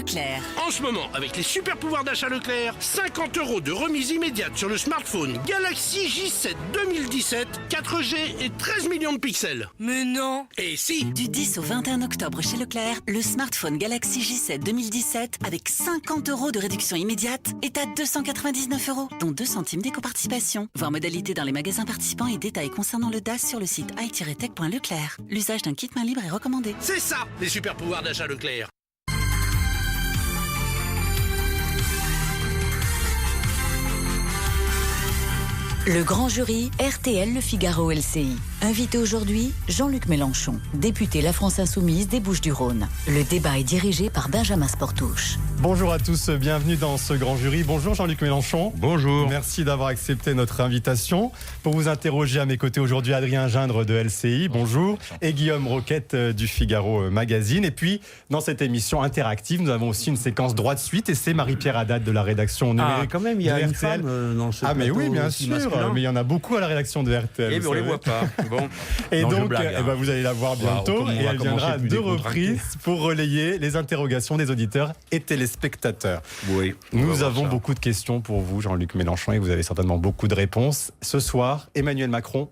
Leclerc. En ce moment, avec les super pouvoirs d'achat Leclerc, 50 € de remise immédiate sur le smartphone Galaxy J7 2017, 4G et 13 millions de pixels. Mais non! Et si! Du 10 au 21 octobre chez Leclerc, le smartphone Galaxy J7 2017 avec 50 € de réduction immédiate est à 299 €, dont 2 centimes d'éco-participation. Voir modalité dans les magasins participants et détails concernant le DAS sur le site i-tech.leclerc. L'usage d'un kit main libre est recommandé. C'est ça, les super pouvoirs d'achat Leclerc. Le grand jury, RTL Le Figaro LCI. Invité aujourd'hui, Jean-Luc Mélenchon, député La France Insoumise des Bouches-du-Rhône. Le débat est dirigé par Benjamin Sportouche. Bonjour à tous, bienvenue dans ce grand jury. Bonjour Jean-Luc Mélenchon. Bonjour. Merci d'avoir accepté notre invitation. Pour vous interroger à mes côtés aujourd'hui, Adrien Gindre de LCI, bonjour. Et Guillaume Roquette du Figaro Magazine. Et puis, dans cette émission interactive, nous avons aussi une séquence droit de suite et c'est Marie-Pierre Haddad de la rédaction numérique. Ah, quand même, il y a de une RTL. femme dans ce Ah, mais plateau oui, bien aussi sûr. masculin. Mais il y en a beaucoup à la rédaction de RTL. Eh bien, on les voit pas. Bon. Et Non, je donc, blague, hein. vous allez la voir bientôt. on Et va elle viendra à commencer plus 2 décontracté. reprises pour relayer les interrogations des auditeurs et téléspectateurs. Oui. on va Nous voir avons ça. beaucoup de questions pour vous, Jean-Luc Mélenchon, et vous avez certainement beaucoup de réponses. Ce soir, Emmanuel Macron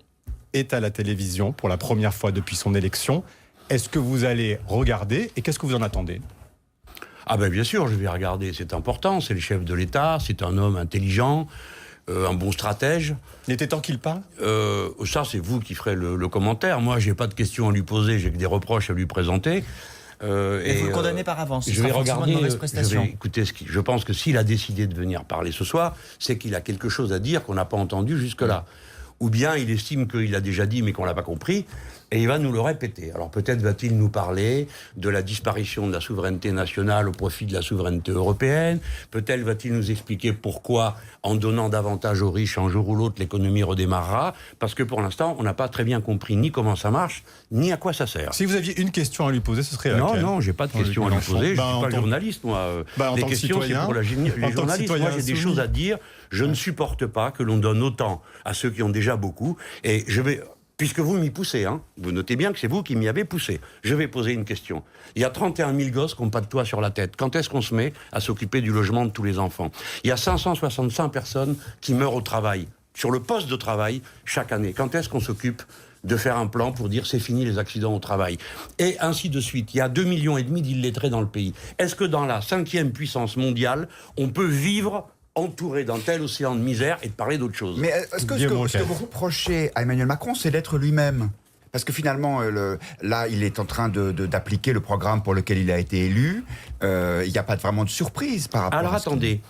est à la télévision pour la première fois depuis son élection. Est-ce que vous allez regarder et qu'est-ce que vous en attendez ? Ah ben bien sûr, je vais regarder. C'est important. C'est le chef de l'État. C'est un homme intelligent, un bon stratège. Il était temps qu'il parle ? Ça, c'est vous qui ferez le commentaire. Moi, j'ai pas de questions à lui poser. J'ai que des reproches à lui présenter. Et vous le condamnez par avance. Ce Je sera vais forcément regarder. une mauvaise prestation. Écoutez, je pense que s'il a décidé de venir parler ce soir, c'est qu'il a quelque chose à dire qu'on n'a pas entendu jusque-là. Ou bien il estime qu'il a déjà dit mais qu'on l'a pas compris, et il va nous le répéter. Alors peut-être va-t-il nous parler de la disparition de la souveraineté nationale au profit de la souveraineté européenne. Peut-être va-t-il nous expliquer pourquoi, en donnant davantage aux riches, un jour ou l'autre, l'économie redémarrera. Parce que pour l'instant, on n'a pas très bien compris ni comment ça marche, ni à quoi ça sert. Si vous aviez une question à lui poser, ce serait laquelle ? Non, j'ai pas de questions à lui poser. Je suis pas journaliste, moi. en Les tant que questions, c'est citoyen, pour les en tant que journalistes. citoyen Moi, j'ai des insoumis. choses à dire. Je ne supporte pas que l'on donne autant à ceux qui ont déjà beaucoup. Et je vais... Puisque vous m'y poussez, hein, vous notez bien que c'est vous qui m'y avez poussé. Je vais poser une question. Il y a 31 000 gosses qui n'ont pas de toit sur la tête. Quand est-ce qu'on se met à s'occuper du logement de tous les enfants ? Il y a 565 personnes qui meurent au travail, sur le poste de travail, chaque année. Quand est-ce qu'on s'occupe de faire un plan pour dire c'est fini les accidents au travail ? Et ainsi de suite. Il y a 2,5 millions d'illettrés dans le pays. Est-ce que dans la 5e puissance mondiale, on peut vivre entouré d'un tel océan de misère et de parler d'autre chose ? Mais est-ce que ce que vous reprochez à Emmanuel Macron, c'est d'être lui-même ? Parce que finalement, là, il est en train d'appliquer le programme pour lequel il a été élu. Il n'y a pas vraiment de surprise par rapport Alors à ce attendez,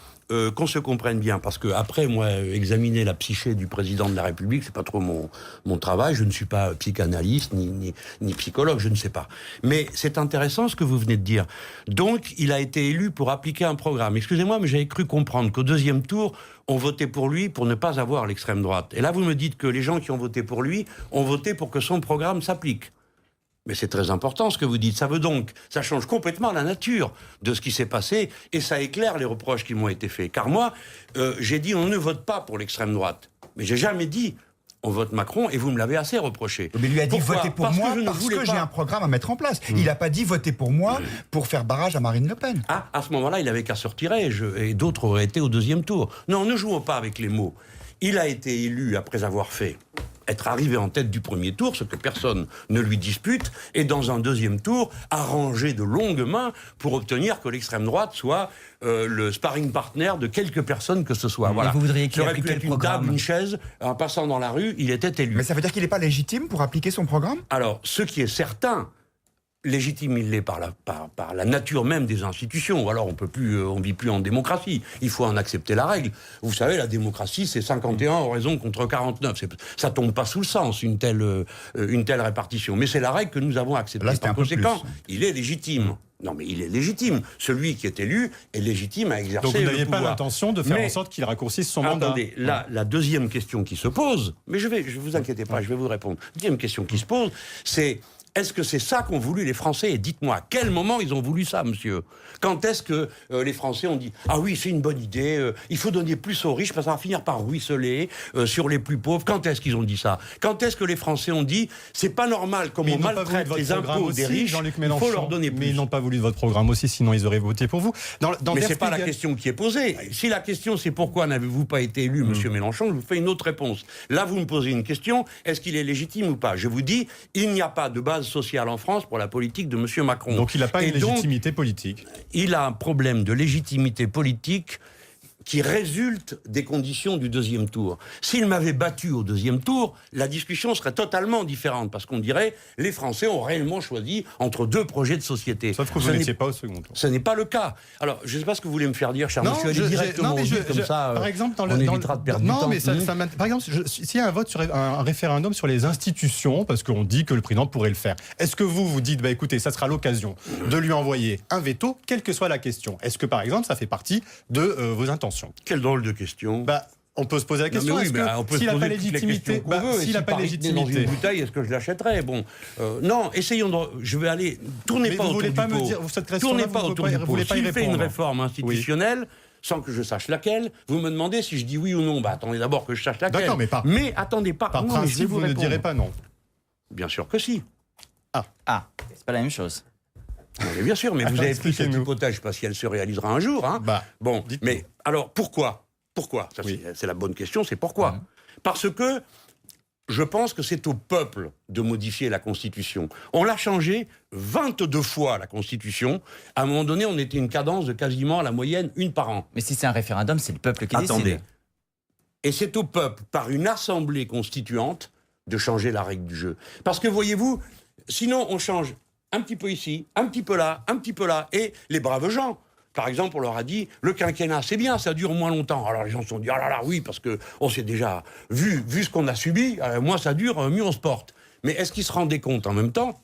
qu'on se comprenne bien, parce que après, moi, examiner la psyché du président de la République, c'est pas trop mon travail. Je ne suis pas psychanalyste ni psychologue, je ne sais pas. Mais c'est intéressant ce que vous venez de dire. Donc, il a été élu pour appliquer un programme. Excusez-moi, mais j'avais cru comprendre qu'au 2e tour, on votait pour lui pour ne pas avoir l'extrême droite. Et là, vous me dites que les gens qui ont voté pour lui ont voté pour que son programme s'applique. Mais c'est très important ce que vous dites. Ça change complètement la nature de ce qui s'est passé et ça éclaire les reproches qui m'ont été faits. Car moi, j'ai dit on ne vote pas pour l'extrême droite. Mais j'ai jamais dit on vote Macron et vous me l'avez assez reproché. Mais il lui a dit Pourquoi ? votez pour Parce moi que je ne parce voulais que pas. j'ai un programme à mettre en place. Il n'a pas dit votez pour moi pour faire barrage à Marine Le Pen. Ah, à ce moment-là, il avait qu'à se retirer et d'autres auraient été au 2e tour. Non, ne jouons pas avec les mots. Il a été élu après avoir être arrivé en tête du 1er tour, ce que personne ne lui dispute, et dans un 2e tour, arranger de longues mains pour obtenir que l'extrême droite soit le sparring partner de quelques personnes que ce soit. Voilà. vous voudriez qu'il Ça aurait applique pu quel être une programme ? table, une chaise, en passant dans la rue, il était élu. Mais ça veut dire qu'il n'est pas légitime pour appliquer son programme ? Alors, ce qui est certain, légitime il l'est par la nature même des institutions. Ou alors on vit plus en démocratie. Il faut en accepter la règle. Vous savez, la démocratie, c'est 51 oraison contre 49. Ça tombe pas sous le sens, une telle répartition. Mais c'est la règle que nous avons acceptée. Là, c'était Par un peu conséquent, plus. il est légitime. Non, mais il est légitime. Celui qui est élu est légitime à exercer Donc vous le n'aviez pouvoir. pas l'intention de faire Mais- en sorte qu'il raccourcisse son mandat ? Attendez, la deuxième question qui se pose, mais je vous inquiétez pas, je vais vous répondre. La deuxième question qui se pose, c'est Est-ce que c'est ça qu'ont voulu les Français? Et dites-moi, à quel moment ils ont voulu ça, monsieur? Quand est-ce que les Français ont dit « Ah oui, c'est une bonne idée, il faut donner plus aux riches parce que ça va finir par ruisseler sur les plus pauvres ». Quand est-ce qu'ils ont dit ça? Quand est-ce que les Français ont dit « C'est pas normal, comme on maltraite les impôts des riches, il faut leur donner plus ». Mais ils n'ont pas voulu de votre programme aussi, sinon ils auraient voté pour vous. Mais c'est pas la question qui est posée. Si la question c'est pourquoi n'avez-vous pas été élu, monsieur Mélenchon, je vous fais une autre réponse. Là, vous me posez une question, est-ce qu'il est légitime ou pas? Je vous dis, il n'y a pas de base sociale en France pour la politique de monsieur Macron. Donc il n'a pas une légitimité politique. Il a un problème de légitimité politique qui résulte des conditions du deuxième tour. S'il m'avait battu au deuxième tour, la discussion serait totalement différente, parce qu'on dirait les Français ont réellement choisi entre deux projets de société. Sauf que vous n'étiez pas au second tour. Ce n'est pas le cas. Alors, je ne sais pas ce que vous voulez me faire dire, cher monsieur, allez directement au but, comme ça, par exemple, on évitera de perdre du temps. Mais par exemple, s'il y a un vote sur un référendum sur les institutions, parce qu'on dit que le président pourrait le faire, est-ce que vous dites, bah écoutez, ça sera l'occasion de lui envoyer un veto, quelle que soit la question? Est-ce que, par exemple, ça fait partie de vos intentions? Quelle drôle de question. On peut se poser la question. S'il n'a pas légitimité, s'il n'a pas légitimité dans une bouteille, est-ce que je l'achèterais? Bon, non, essayons de. Je vais aller. Tournez pas autour du pot. Tournez pas autour du pot. S'il fait une réforme institutionnelle, sans que je sache laquelle, vous me demandez si je dis oui ou non. Attendez d'abord que je sache laquelle. D'accord, mais attendez pas. Par principe, vous ne direz pas non. Bien sûr que si. C'est pas la même chose. Mais bien sûr, mais vous avez pris cette hypothèse, je ne sais pas si elle se réalisera un jour. Bon, mais alors pourquoi? Ça, c'est la bonne question, c'est pourquoi? Parce que je pense que c'est au peuple de modifier la Constitution. On l'a changé 22 fois, la Constitution. À un moment donné, on était une cadence de quasiment la moyenne, une par an. Mais si c'est un référendum, c'est le peuple qui décide. Et c'est au peuple, par une assemblée constituante, de changer la règle du jeu. Parce que, voyez-vous, sinon on change un petit peu ici, un petit peu là, et les braves gens, par exemple, on leur a dit, le quinquennat, c'est bien, ça dure moins longtemps. Alors les gens se sont dit, ah là là, oui, parce qu'on s'est déjà vu ce qu'on a subi, moins ça dure, mieux on se porte. Mais est-ce qu'ils se rendaient compte en même temps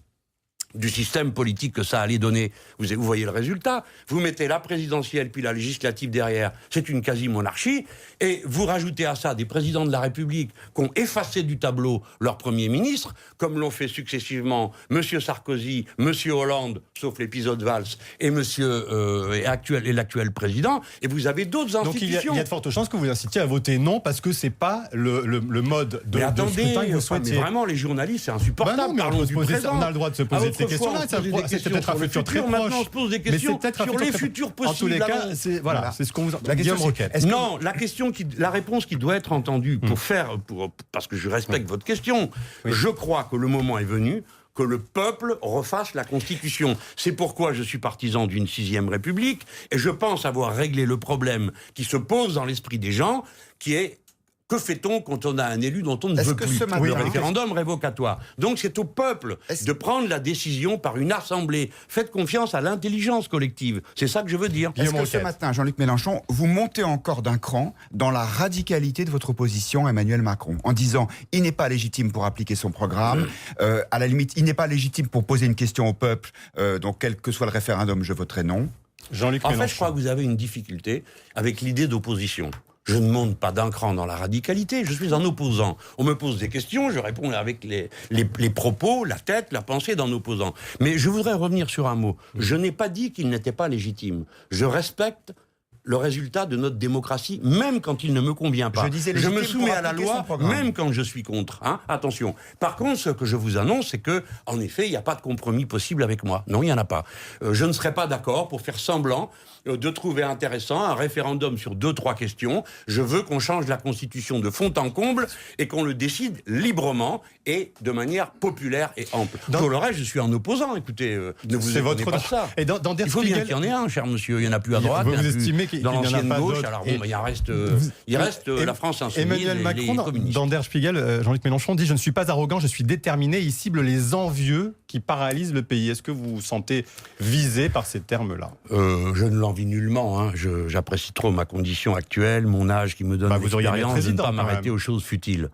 du système politique que ça allait donner? Vous voyez le résultat. Vous mettez la présidentielle puis la législative derrière, c'est une quasi-monarchie, et vous rajoutez à ça des présidents de la République qui ont effacé du tableau leur Premier ministre, comme l'ont fait successivement M. Sarkozy, M. Hollande, sauf l'épisode Valls, et l'actuel président, et vous avez d'autres institutions. Donc il y a de fortes chances que vous incitiez à voter non, parce que c'est pas le mode de scrutin que vous souhaitiez. Mais vraiment, les journalistes, c'est insupportable. On a le droit de se poser ces questions-là. C'est peut-être un futur très proche. Maintenant, on se pose des questions sur les futurs possibles. En tous les cas, c'est ce qu'on vous... Guillaume Roquette. Non, la réponse qui doit être entendue parce que je respecte votre question, je crois que le moment est venu que le peuple refasse la Constitution. C'est pourquoi je suis partisan d'une 6e République, et je pense avoir réglé le problème qui se pose dans l'esprit des gens, qui est: que fait-on quand on a un élu dont on ne veut plus? Le référendum révocatoire. Donc c'est au peuple de prendre la décision par une assemblée. Faites confiance à l'intelligence collective. C'est ça que je veux dire. Est-ce que ce matin, Jean-Luc Mélenchon, vous montez encore d'un cran dans la radicalité de votre opposition à Emmanuel Macron, en disant il n'est pas légitime pour appliquer son programme, à la limite il n'est pas légitime pour poser une question au peuple, donc quel que soit le référendum, je voterai non? Jean-Luc Mélenchon. En fait, je crois que vous avez une difficulté avec l'idée d'opposition. Je ne monte pas d'un cran dans la radicalité, je suis un opposant. On me pose des questions, je réponds avec les propos, la tête, la pensée d'un opposant. Mais je voudrais revenir sur un mot. Je n'ai pas dit qu'il n'était pas légitime. Je respecte le résultat de notre démocratie, même quand il ne me convient pas. Je me soumets à la loi, même quand je suis contre. Attention. Par contre, ce que je vous annonce, c'est que, en effet, il n'y a pas de compromis possible avec moi. Non, il n'y en a pas. Je ne serai pas d'accord pour faire semblant de trouver intéressant un référendum sur 2-3 questions. Je veux qu'on change la Constitution de fond en comble et qu'on le décide librement et de manière populaire et ample. Pour le reste, je suis un opposant. Écoutez, ne vous étonnez pas ça. Et dans il faut bien qu'il y en ait un, cher monsieur. Il n'y en a plus à droite. Vous estimez qu'il dans n'y en a l'ancienne pas gauche, d'autres. alors bon, il reste la France insoumise. Emmanuel Macron, dans Der Spiegel, Jean-Luc Mélenchon dit: je ne suis pas arrogant, je suis déterminé. Il cible les envieux qui paralysent le pays. Est-ce que vous vous sentez visé par ces termes-là? Je ne l'envie nullement. J'apprécie trop ma condition actuelle, mon âge qui me donne l'expérience de ne pas m'arrêter aux choses futiles.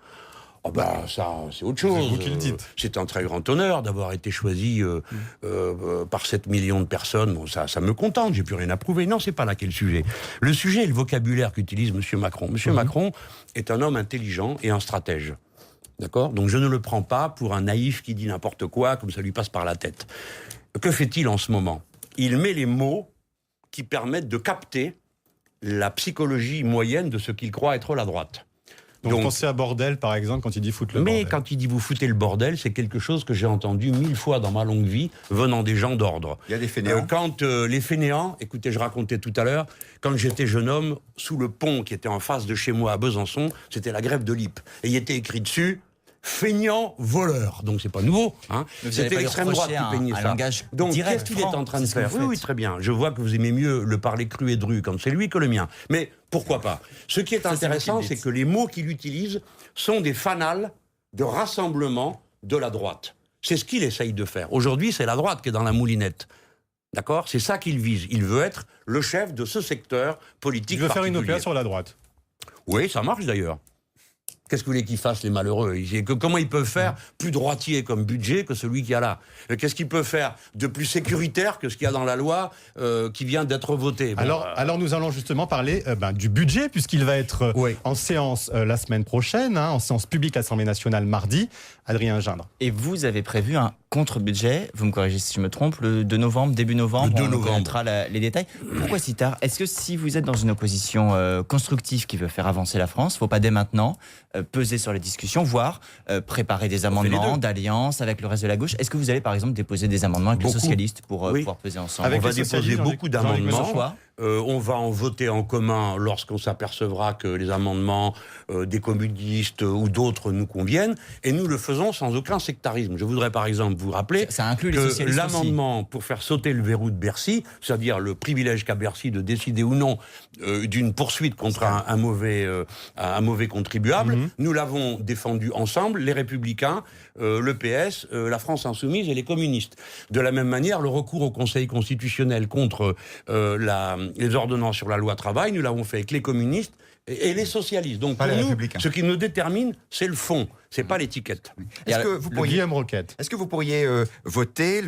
Ça, c'est autre chose. C'est vous qui le dites. C'est un très grand honneur d'avoir été choisi par 7 millions de personnes. Bon, ça me contente, j'ai plus rien à prouver. Non, c'est pas là qu'est le sujet. Le sujet est le vocabulaire qu'utilise M. Macron. M. Macron est un homme intelligent et un stratège. D'accord ? Donc je ne le prends pas pour un naïf qui dit n'importe quoi, comme ça lui passe par la tête. Que fait-il en ce moment ? Il met les mots qui permettent de capter la psychologie moyenne de ce qu'il croit être la droite. Donc pensez à bordel, par exemple, quand il dit foutre le bordel. Mais quand il dit vous foutez le bordel, c'est quelque chose que j'ai entendu 1000 fois dans ma longue vie, venant des gens d'ordre. Il y a des fainéants. Quand les fainéants, écoutez, je racontais tout à l'heure, quand j'étais jeune homme, sous le pont qui était en face de chez moi à Besançon, c'était la grève de l'Ypres. Et il était écrit dessus... feignant voleur, donc c'est pas nouveau. Hein. C'était l'extrême droite qui peignait ça. Donc qu'est-ce qu'il est en train de faire ? Oui, très bien. Je vois que vous aimez mieux le parler cru et dru quand c'est lui que le mien. Mais pourquoi pas ? Ce qui est intéressant, c'est que les mots qu'il utilise sont des fanals de rassemblement de la droite. C'est ce qu'il essaye de faire. Aujourd'hui, c'est la droite qui est dans la moulinette. D'accord ? C'est ça qu'il vise. Il veut être le chef de ce secteur politique. Il veut faire une opération sur la droite. Oui, ça marche d'ailleurs. Qu'est-ce que vous voulez qu'ils fassent, les malheureux ? Comment ils peuvent faire plus droitier comme budget que celui qu'il y a là ? Qu'est-ce qu'ils peuvent faire de plus sécuritaire que ce qu'il y a dans la loi qui vient d'être votée ? Bon, alors nous allons justement parler du budget, puisqu'il va être en séance la semaine prochaine, en séance publique à l'Assemblée nationale mardi. Adrien Gindre. Et vous avez prévu un contre-budget, vous me corrigez si je me trompe, le 2 novembre, début novembre, le 2 on novembre. connaîtra les détails. Pourquoi si tard ? Est-ce que si vous êtes dans une opposition constructive qui veut faire avancer la France, il ne faut pas dès maintenant peser sur les discussions, voire préparer des amendements d'alliance avec le reste de la gauche ? Est-ce que vous allez par exemple déposer des amendements avec les socialistes pour pouvoir peser ensemble ? On va déposer beaucoup d'amendements. On va en voter en commun lorsqu'on s'apercevra que les amendements des communistes ou d'autres nous conviennent, et nous le faisons sans aucun sectarisme. Je voudrais par exemple vous rappeler ça inclut les que socialistes l'amendement pour faire sauter le verrou de Bercy, c'est-à-dire le privilège qu'a Bercy de décider ou non d'une poursuite contre un mauvais contribuable, nous l'avons défendu ensemble, les Républicains, le PS, la France Insoumise et les communistes. De la même manière, le recours au Conseil constitutionnel contre les ordonnances sur la loi travail, nous l'avons fait avec les communistes et les socialistes. Donc pour nous, ce qui nous détermine, c'est le fond, c'est pas l'étiquette. Est-ce que vous pourriez voter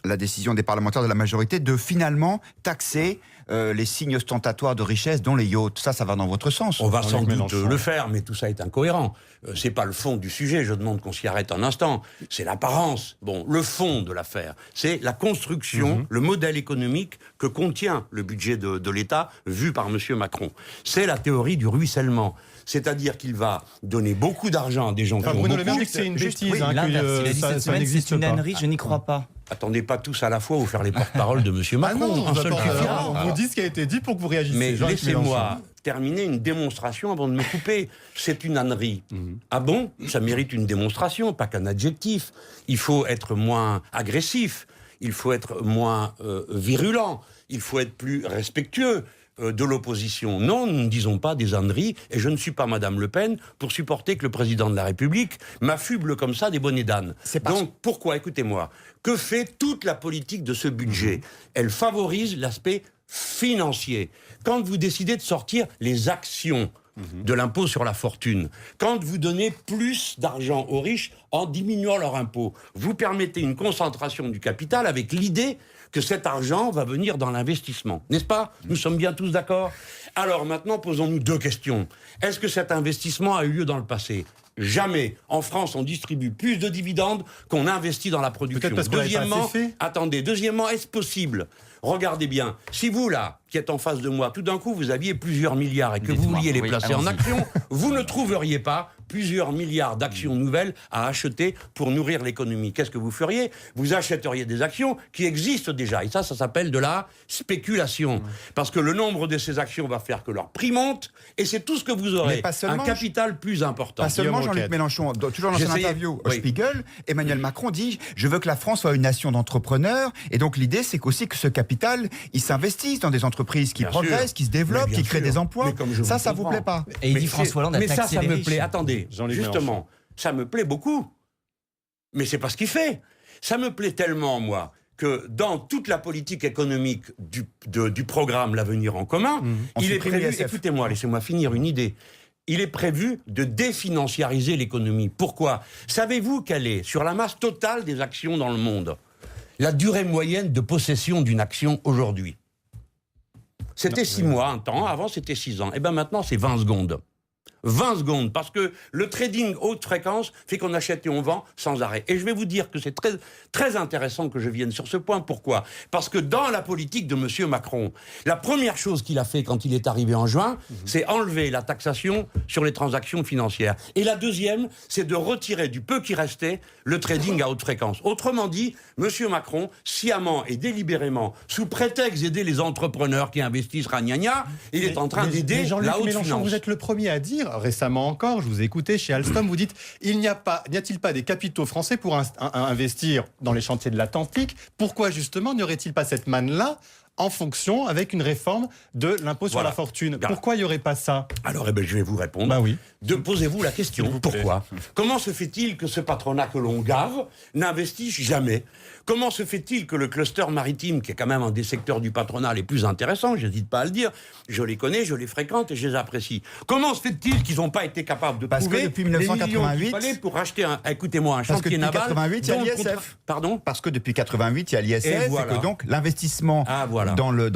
la décision des parlementaires de la majorité de finalement taxer les signes ostentatoires de richesse, dont les yachts ? Ça va dans votre sens. On va sans doute le faire, mais tout ça est incohérent. C'est pas le fond du sujet, je demande qu'on s'y arrête un instant. C'est l'apparence. Bon, le fond de l'affaire, c'est la construction, le modèle économique que contient le budget de l'État vu par M. Macron. C'est la théorie du ruissellement. C'est-à-dire qu'il va donner beaucoup d'argent à des gens qui ont Bruno beaucoup. Le Maire dit que c'est une bêtise, il a dit cette semaine, c'est une ânerie, je n'y crois pas. Attendez pas tous à la fois ou faire les porte-parole de M. Macron. On vous dit ce qui a été dit pour que vous réagissiez. Mais laissez-moi terminer une démonstration avant de me couper. C'est une ânerie. Ah bon ? Ça mérite une démonstration, pas qu'un adjectif. Il faut être moins agressif, il faut être moins virulent, il faut être plus respectueux de l'opposition. Non, nous ne disons pas des âneries, et je ne suis pas Madame Le Pen pour supporter que le président de la République m'affuble comme ça des bonnets d'âne. Donc pourquoi ? Écoutez-moi. Que fait toute la politique de ce budget ? Elle favorise l'aspect financier. Quand vous décidez de sortir les actions de l'impôt sur la fortune, quand vous donnez plus d'argent aux riches en diminuant leur impôt, vous permettez une concentration du capital avec l'idée que cet argent va venir dans l'investissement. N'est-ce pas ? Nous sommes bien tous d'accord ? Alors maintenant, posons-nous deux questions. Est-ce que cet investissement a eu lieu dans le passé ? Jamais. En France, on distribue plus de dividendes qu'on investit dans la production. Deuxièmement, est-ce possible ? Regardez bien. Si vous, là, qui êtes en face de moi, tout d'un coup, vous aviez plusieurs milliards et que vous vouliez les placer en actions, vous ne trouveriez pas plusieurs milliards d'actions nouvelles à acheter pour nourrir l'économie. Qu'est-ce que vous feriez ? Vous achèteriez des actions qui existent déjà. Et ça s'appelle de la spéculation. Parce que le nombre de ces actions va faire que leur prix monte et c'est tout ce que vous aurez. Un capital plus important. Pas seulement Jean-Luc Mélenchon. Toujours dans son interview au Spiegel, Emmanuel Macron dit « Je veux que la France soit une nation d'entrepreneurs. » Et donc l'idée, c'est qu'aussi que ce capital, il s'investisse dans des entreprises qui progressent, qui se développent, qui créent des emplois. Ça vous plaît pas ? Et il dit François Hollande a taxé les riches. Mais ça me plaît. Attendez. Justement, ça me plaît beaucoup. Mais c'est pas ce qu'il fait. Ça me plaît tellement, moi, que dans toute la politique économique du programme L'Avenir en commun, il est prévu... Écoutez-moi, laissez-moi finir une idée. Il est prévu de définanciariser l'économie. Pourquoi ? Savez-vous quelle est, sur la masse totale des actions dans le monde, la durée moyenne de possession d'une action aujourd'hui ? C'était 6 mois un temps, avant c'était 6 ans. Et bien maintenant c'est 20 secondes. 20 secondes, parce que le trading haute fréquence fait qu'on achète et on vend sans arrêt. Et je vais vous dire que c'est très, très intéressant que je vienne sur ce point. Pourquoi ? Parce que dans la politique de M. Macron, la première chose qu'il a fait quand il est arrivé en juin, c'est enlever la taxation sur les transactions financières. Et la deuxième, c'est de retirer du peu qui restait le trading à haute fréquence. Autrement dit, M. Macron, sciemment et délibérément, sous prétexte d'aider les entrepreneurs qui investissent ragnagna, il est en train d'aider la haute finance. Vous êtes le premier à dire, récemment encore, je vous ai écouté chez Alstom, vous dites, n'y a-t-il pas des capitaux français pour investir dans les chantiers de l'Atlantique ? Pourquoi justement n'y aurait-il pas cette manne-là en fonction avec une réforme de l'impôt sur la fortune ? Pourquoi il n'y aurait pas ça ? Alors, je vais vous répondre. Bah oui. Posez-vous la question. Pourquoi ? Comment se fait-il que ce patronat que l'on gave n'investisse jamais ? Comment se fait-il que le cluster maritime, qui est quand même un des secteurs du patronat les plus intéressants, j'hésite pas à le dire, je les connais, je les fréquente et je les apprécie. Comment se fait-il qu'ils n'ont pas été capables de trouver que depuis 1988, qu'il fallait pour racheter un chantier naval. Parce que depuis 88, il y a l'ISF. Pardon ? Parce que depuis 88, il y a l'ISF et que donc l'investissement dans le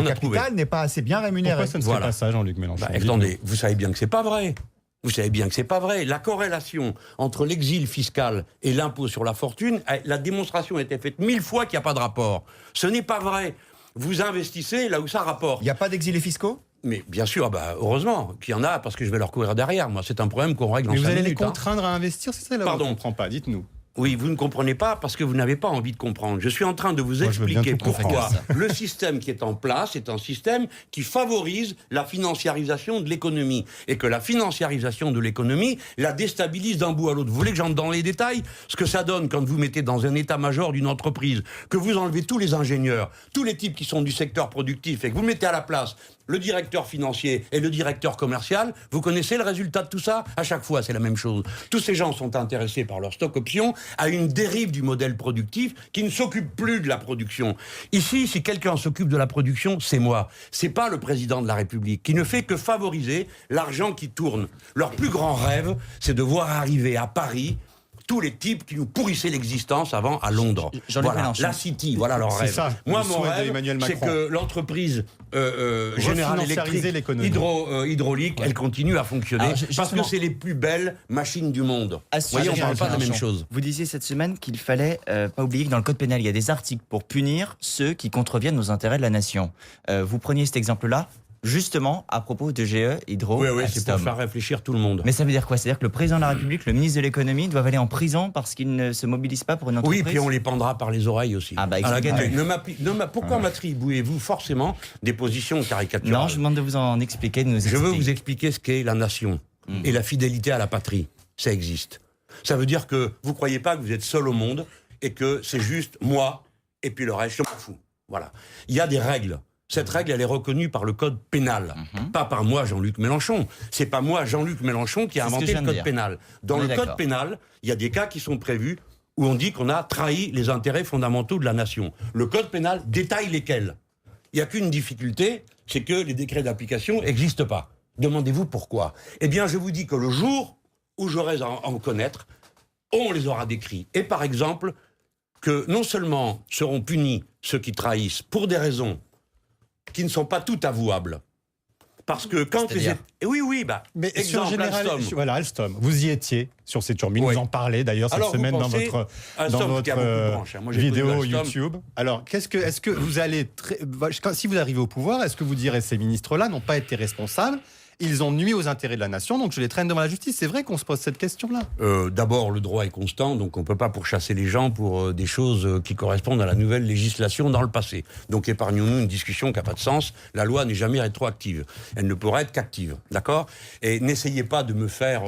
capital n'est pas assez bien rémunéré. Pourquoi ça ne serait pas ça, Jean-Luc Mélenchon ? Attendez, vous savez bien que c'est pas vrai. Vous savez bien que c'est pas vrai. La corrélation entre l'exil fiscal et l'impôt sur la fortune, la démonstration a été faite 1000 fois qu'il n'y a pas de rapport. Ce n'est pas vrai. Vous investissez là où ça rapporte. Il n'y a pas d'exilés fiscaux ? Mais bien sûr, heureusement qu'il y en a, parce que je vais leur courir derrière. Moi, c'est un problème qu'on règle en 5 minutes. Mais vous allez les contraindre à investir, c'est ça là où on ne comprend pas, dites-nous. Oui, vous ne comprenez pas parce que vous n'avez pas envie de comprendre. Je suis en train de vous expliquer pourquoi le système qui est en place est un système qui favorise la financiarisation de l'économie et que la financiarisation de l'économie la déstabilise d'un bout à l'autre. Vous voulez que j'entre dans les détails ? Ce que ça donne quand vous mettez dans un état-major d'une entreprise, que vous enlevez tous les ingénieurs, tous les types qui sont du secteur productif et que vous mettez à la place le directeur financier et le directeur commercial, vous connaissez le résultat de tout ça ? À chaque fois, c'est la même chose. Tous ces gens sont intéressés par leur stock option à une dérive du modèle productif qui ne s'occupe plus de la production. Ici, si quelqu'un s'occupe de la production, c'est moi. C'est pas le président de la République qui ne fait que favoriser l'argent qui tourne. Leur plus grand rêve, c'est de voir arriver à Paris tous les types qui nous pourrissaient l'existence avant à Londres. Voilà, la City, voilà leur rêve. Ça, moi, mon rêve, c'est que l'entreprise General Electric hydraulique, elle continue à fonctionner parce que c'est les plus belles machines du monde. Vous voyez, on ne parle pas de la même chose. Vous disiez cette semaine qu'il fallait pas oublier que dans le code pénal, il y a des articles pour punir ceux qui contreviennent aux intérêts de la nation. Vous preniez cet exemple-là justement à propos de GE Hydro. Oui, c'est pour faire réfléchir tout le monde. Mais ça veut dire quoi ? C'est-à-dire que le président de la République, le ministre de l'économie doivent aller en prison parce qu'ils ne se mobilisent pas pour une entreprise ? Oui, puis on les pendra par les oreilles aussi. Pourquoi m'attribuez-vous forcément des positions caricaturales ? Non, je demande de vous en expliquer, de nous expliquer. Je veux vous expliquer ce qu'est la nation et la fidélité à la patrie. Ça existe. Ça veut dire que vous ne croyez pas que vous êtes seul au monde et que c'est juste moi et puis le reste, je m'en fous. Voilà. Il y a des règles. Cette règle, elle est reconnue par le code pénal. Pas par moi, Jean-Luc Mélenchon. C'est pas moi, Jean-Luc Mélenchon, qui a inventé le code pénal. Dans le code pénal, il y a des cas qui sont prévus où on dit qu'on a trahi les intérêts fondamentaux de la nation. Le code pénal détaille lesquels. Il n'y a qu'une difficulté, c'est que les décrets d'application n'existent pas. Demandez-vous pourquoi. Eh bien, je vous dis que le jour où j'aurai à en connaître, on les aura décrits. Et par exemple, que non seulement seront punis ceux qui trahissent pour des raisons qui ne sont pas toutes avouables. Parce que quand mais sur General, Alstom, vous y étiez sur ces turbines, vous en parlez d'ailleurs cette semaine dans votre vidéo YouTube. Alors, est-ce que vous allez, si vous arrivez au pouvoir, est-ce que vous direz ces ministres-là n'ont pas été responsables ? Ils ont nui aux intérêts de la nation, donc je les traîne devant la justice. C'est vrai qu'on se pose cette question-là. D'abord, le droit est constant, donc on ne peut pas pourchasser les gens pour des choses qui correspondent à la nouvelle législation dans le passé. Donc épargnons-nous une discussion qui n'a pas de sens. La loi n'est jamais rétroactive. Elle ne pourra être qu'active, d'accord ? Et n'essayez pas de me faire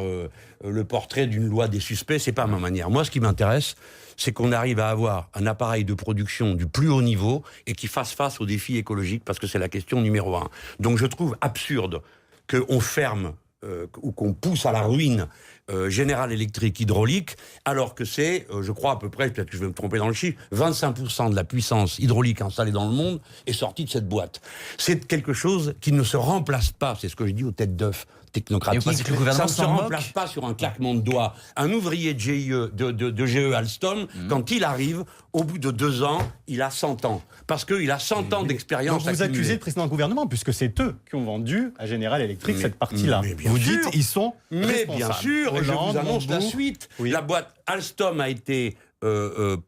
le portrait d'une loi des suspects, c'est pas ma manière. Moi, ce qui m'intéresse, c'est qu'on arrive à avoir un appareil de production du plus haut niveau et qui fasse face aux défis écologiques, parce que c'est la question numéro 1. Donc je trouve absurde qu'on ferme ou qu'on pousse à la ruine General Electric hydraulique, alors que c'est, je crois à peu près, peut-être que je vais me tromper dans le chiffre, 25% de la puissance hydraulique installée dans le monde est sortie de cette boîte. C'est quelque chose qui ne se remplace pas, c'est ce que je dis aux têtes d'œufs technocratiques, ça ne se remplace pas sur un claquement de doigts. Un ouvrier de GE, de GE Alstom, quand il arrive, au bout de 2 ans, il a 100 ans. Parce qu'il a 100 ans d'expérience. Donc vous accumulée. accusez le précédent gouvernement, puisque c'est eux qui ont vendu à General Electric cette partie-là. Vous dites, ils sont responsables. bien sûr, et je vous annonce la suite. Oui. La boîte Alstom a été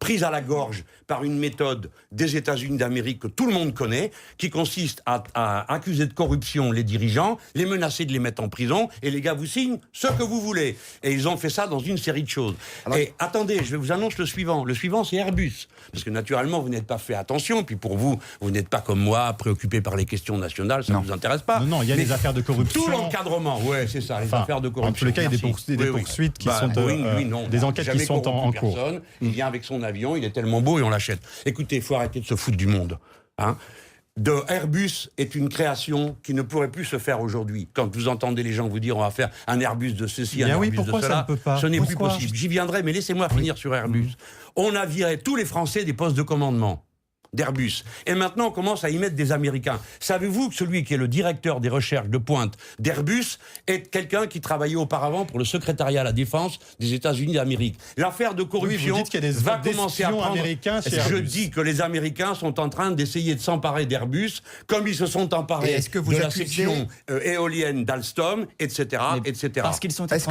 prise à la gorge par une méthode des États-Unis d'Amérique que tout le monde connaît, qui consiste à accuser de corruption les dirigeants, les menacer de les mettre en prison, et les gars vous signent ce que vous voulez. Et ils ont fait ça dans une série de choses. Alors, et attendez, je vous annonce le suivant. Le suivant, c'est Airbus. Parce que naturellement, vous n'êtes pas fait attention, puis pour vous, vous n'êtes pas comme moi, préoccupé par les questions nationales, ça ne vous intéresse pas. Non, il y a des affaires de corruption. Tout l'encadrement, ouais, c'est ça, les affaires de corruption. En tous les cas, il y a des poursuites qui sont des enquêtes qui sont en cours. Il vient avec son avion, il est tellement beau et on l'achète. Écoutez, il faut arrêter de se foutre du monde. Airbus est une création qui ne pourrait plus se faire aujourd'hui. Quand vous entendez les gens vous dire on va faire un Airbus de ceci, un Airbus de cela, ça ne peut pas. Ce n'est plus possible. J'y viendrai, mais laissez-moi finir sur Airbus. On a viré tous les Français des postes de commandement d'Airbus. Et maintenant, on commence à y mettre des Américains. Savez-vous que celui qui est le directeur des recherches de pointe d'Airbus est quelqu'un qui travaillait auparavant pour le secrétariat à la défense des États-Unis d'Amérique. L'affaire de corruption va commencer à prendre... Je dis que les Américains sont en train d'essayer de s'emparer d'Airbus, comme ils se sont emparés de la section éolienne d'Alstom, etc., etc. Parce qu'ils sont Est-ce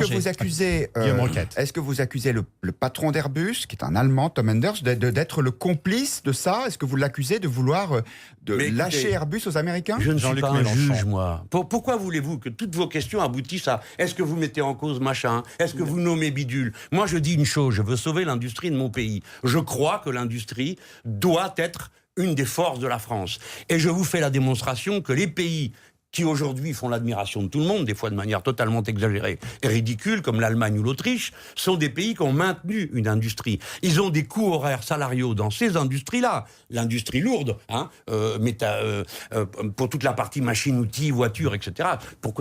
que vous accusez, le patron d'Airbus, qui est un Allemand, Tom Enders, d'être le complice de ça? Est-ce que vous l'accusez de vouloir lâcher Airbus aux Américains? Je ne suis pas un juge, moi. Pourquoi voulez-vous que toutes vos questions aboutissent à est-ce que vous mettez en cause machin? Est-ce que vous nommez bidule? Moi, je dis une chose, je veux sauver l'industrie de mon pays. Je crois que l'industrie doit être une des forces de la France. Et je vous fais la démonstration que les pays qui aujourd'hui font l'admiration de tout le monde, des fois de manière totalement exagérée et ridicule, comme l'Allemagne ou l'Autriche, sont des pays qui ont maintenu une industrie. Ils ont des coûts horaires salariaux dans ces industries-là, l'industrie lourde, pour toute la partie machine-outils, voitures, etc.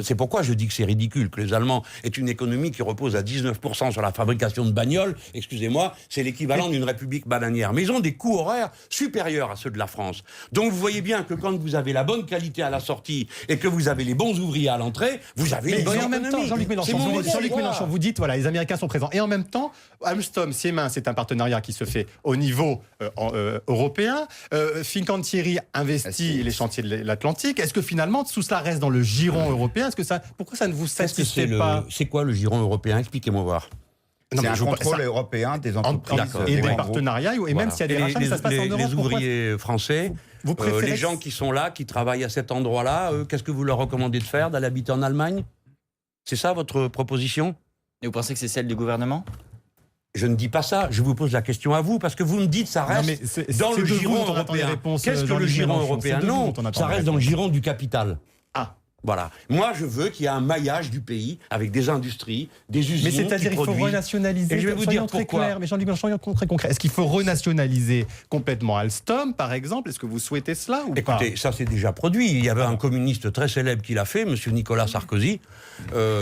C'est pourquoi je dis que c'est ridicule, que les Allemands aient une économie qui repose à 19% sur la fabrication de bagnoles. Excusez-moi, c'est l'équivalent d'une république bananière. Mais ils ont des coûts horaires supérieurs à ceux de la France. Donc vous voyez bien que quand vous avez la bonne qualité à la sortie et que vous avez les bons ouvriers à l'entrée, vous avez une bonne économie. En même temps, Jean-Luc Mélenchon, vous dites, voilà, les Américains sont présents. Et en même temps, Alstom, Siemens, c'est un partenariat qui se fait au niveau européen. Fincantieri investit les chantiers de l'Atlantique. Est-ce que finalement, tout cela reste dans le giron européen? Pourquoi ça ne vous satisfait pas? C'est quoi le giron européen? Expliquez-moi voir. C'est un contrôle européen des entreprises. Et des partenariats, et même s'il y a des rachats, ça se passe en Europe. Les ouvriers français, les gens qui sont là, qui travaillent à cet endroit-là, qu'est-ce que vous leur recommandez de faire? D'aller habiter en Allemagne? C'est ça votre proposition? Et vous pensez que c'est celle du gouvernement? Je ne dis pas ça, je vous pose la question à vous, parce que vous me dites ça reste dans le giron européen. Qu'est-ce que le giron européen? Non, ça reste dans le giron du capital. Voilà. Moi, je veux qu'il y ait un maillage du pays avec des industries, des usines. Mais c'est-à-dire qu'il faut renationaliser. Et je vais vous dire pourquoi. Clair, mais Jean-Luc Mélenchon, très concret. Est-ce qu'il faut renationaliser complètement Alstom, par exemple? Est-ce que vous souhaitez cela ou pas? Écoutez, ça c'est déjà produit. Il y avait un communiste très célèbre qui l'a fait, Monsieur Nicolas Sarkozy,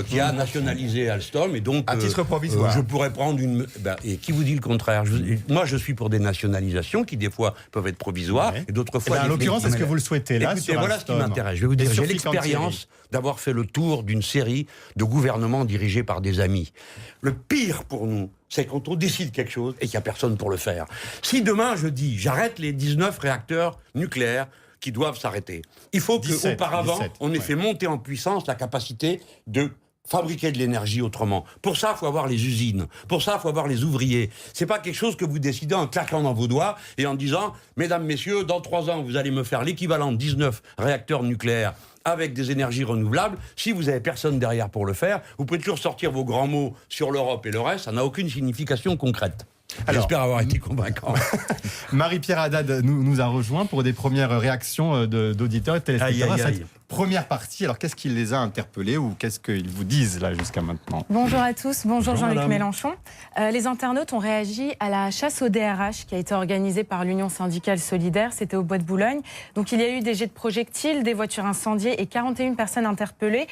qui a nationalisé Alstom. Et donc, à titre provisoire. Je pourrais prendre une. Et qui vous dit le contraire? Moi, je suis pour des nationalisations qui des fois peuvent être provisoires et d'autres fois. En l'occurrence, est-ce que vous le souhaitez là? Écoutez, voilà ce qui m'intéresse. Je vais vous dire, j'ai l'expérience d'avoir fait le tour d'une série de gouvernements dirigés par des amis. Le pire pour nous, c'est quand on décide quelque chose et qu'il n'y a personne pour le faire. Si demain je dis j'arrête les 19 réacteurs nucléaires qui doivent s'arrêter, il faut qu'auparavant on ait fait monter en puissance la capacité de fabriquer de l'énergie autrement. Pour ça, il faut avoir les usines. Pour ça, il faut avoir les ouvriers. C'est pas quelque chose que vous décidez en claquant dans vos doigts et en disant « Mesdames, Messieurs, dans 3 ans, vous allez me faire l'équivalent de 19 réacteurs nucléaires avec des énergies renouvelables. Si vous n'avez personne derrière pour le faire, vous pouvez toujours sortir vos grands mots sur l'Europe et le reste, ça n'a aucune signification concrète. » J'espère avoir été convaincant. Marie-Pierre Haddad nous a rejoint pour des premières réactions d'auditeurs et de téléspectateurs. Cette première partie, alors qu'est-ce qui les a interpellés ou qu'est-ce qu'ils vous disent là jusqu'à maintenant? Bonjour à tous, bonjour Jean-Luc Mélenchon. Les internautes ont réagi à la chasse au DRH qui a été organisée par l'Union syndicale solidaire, c'était au Bois de Boulogne. Donc il y a eu des jets de projectiles, des voitures incendiées et 41 personnes interpellées.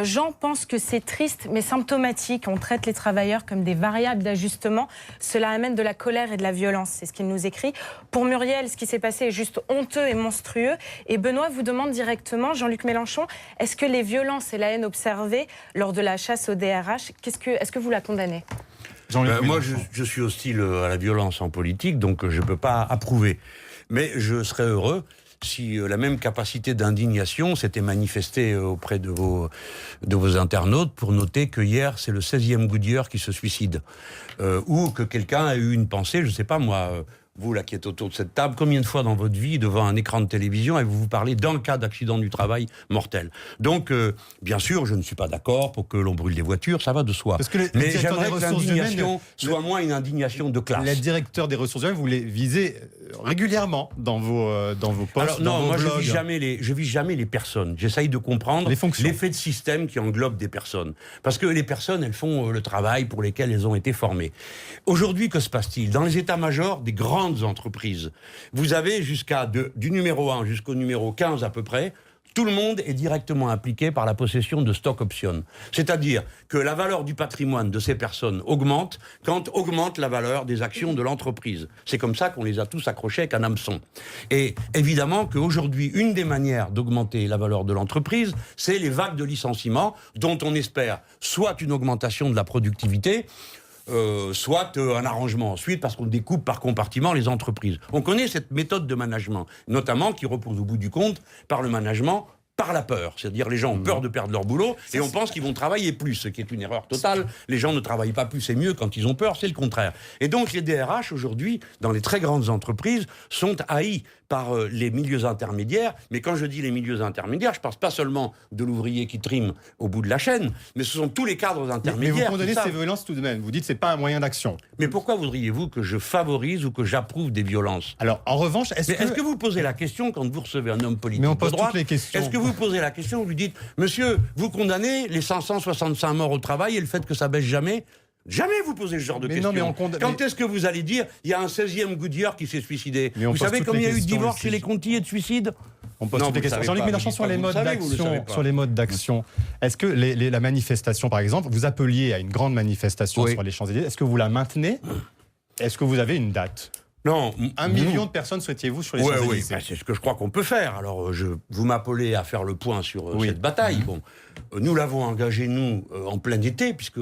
Jean pense que c'est triste mais symptomatique. On traite les travailleurs comme des variables d'ajustement. Cela amène de la colère et de la violence. C'est ce qu'il nous écrit. Pour Muriel, ce qui s'est passé est juste honteux et monstrueux. Et Benoît vous demande directement, Jean-Luc Mélenchon, est-ce que les violences et la haine observées lors de la chasse au DRH, est-ce que vous la condamnez ? Moi, je suis hostile à la violence en politique, donc je ne peux pas approuver. Mais je serais heureux si la même capacité d'indignation s'était manifestée auprès de vos internautes pour noter que hier, c'est le 16e Goodyear qui se suicide. Ou que quelqu'un a eu une pensée, je ne sais pas moi... Vous, là, qui êtes autour de cette table, combien de fois dans votre vie, devant un écran de télévision, avez-vous parlé d'un cas d'accident du travail mortel ? Donc, bien sûr, je ne suis pas d'accord pour que l'on brûle des voitures, ça va de soi. Mais j'aimerais que l'indignation soit moins une indignation de classe. Les directeurs des ressources humaines, vous les visez régulièrement dans vos posts. Alors, non, moi, je vis jamais les personnes. J'essaye de comprendre l'effet de système qui englobe des personnes. Parce que les personnes, elles font le travail pour lequel elles ont été formées. Aujourd'hui, que se passe-t-il ? Dans les états-majors des grandes entreprises, vous avez du numéro 1 jusqu'au numéro 15 à peu près, tout le monde est directement impliqué par la possession de stock options. C'est-à-dire que la valeur du patrimoine de ces personnes augmente quand augmente la valeur des actions de l'entreprise. C'est comme ça qu'on les a tous accrochés avec un hameçon. Et évidemment qu'aujourd'hui, une des manières d'augmenter la valeur de l'entreprise, c'est les vagues de licenciements dont on espère soit une augmentation de la productivité, soit un arrangement ensuite, parce qu'on découpe par compartiment les entreprises. On connaît cette méthode de management, notamment qui repose au bout du compte par le management par la peur. C'est-à-dire les gens ont peur de perdre leur boulot et on pense qu'ils vont travailler plus, ce qui est une erreur totale. Les gens ne travaillent pas plus et mieux quand ils ont peur, c'est le contraire. Et donc les DRH aujourd'hui, dans les très grandes entreprises, sont haïs par les milieux intermédiaires. Mais quand je dis les milieux intermédiaires, je ne parle pas seulement de l'ouvrier qui trime au bout de la chaîne, mais ce sont tous les cadres intermédiaires. Mais vous condamnez ces violences tout de même. Vous dites que ce n'est pas un moyen d'action. Mais pourquoi voudriez-vous que je favorise ou que j'approuve des violences ? Alors, en revanche, est-ce que vous posez la question quand vous recevez un homme politique mais on pose de droite ? Toutes les questions. Est-ce que vous posez la question, vous lui dites, monsieur, vous condamnez les 565 morts au travail et le fait que ça baisse jamais ? Jamais vous posez ce genre de questions. Quand est-ce que vous allez dire, il y a un 16e Goodyear qui s'est suicidé ? Vous savez combien il y a eu de divorces chez les Conti et de suicides ? On pose toutes les questions. Jean-Luc Mélenchon, sur les modes d'action, est-ce que la manifestation, par exemple, vous appeliez à une grande manifestation sur les Champs-Élysées, est-ce que vous la maintenez ? Est-ce que vous avez une date ? Non. 1 million de personnes souhaitiez-vous sur les Champs-Élysées ? Oui, c'est ce que je crois qu'on peut faire. Alors, vous m'appelez à faire le point sur cette bataille. Bon, nous l'avons engagé, nous, en plein été, puisque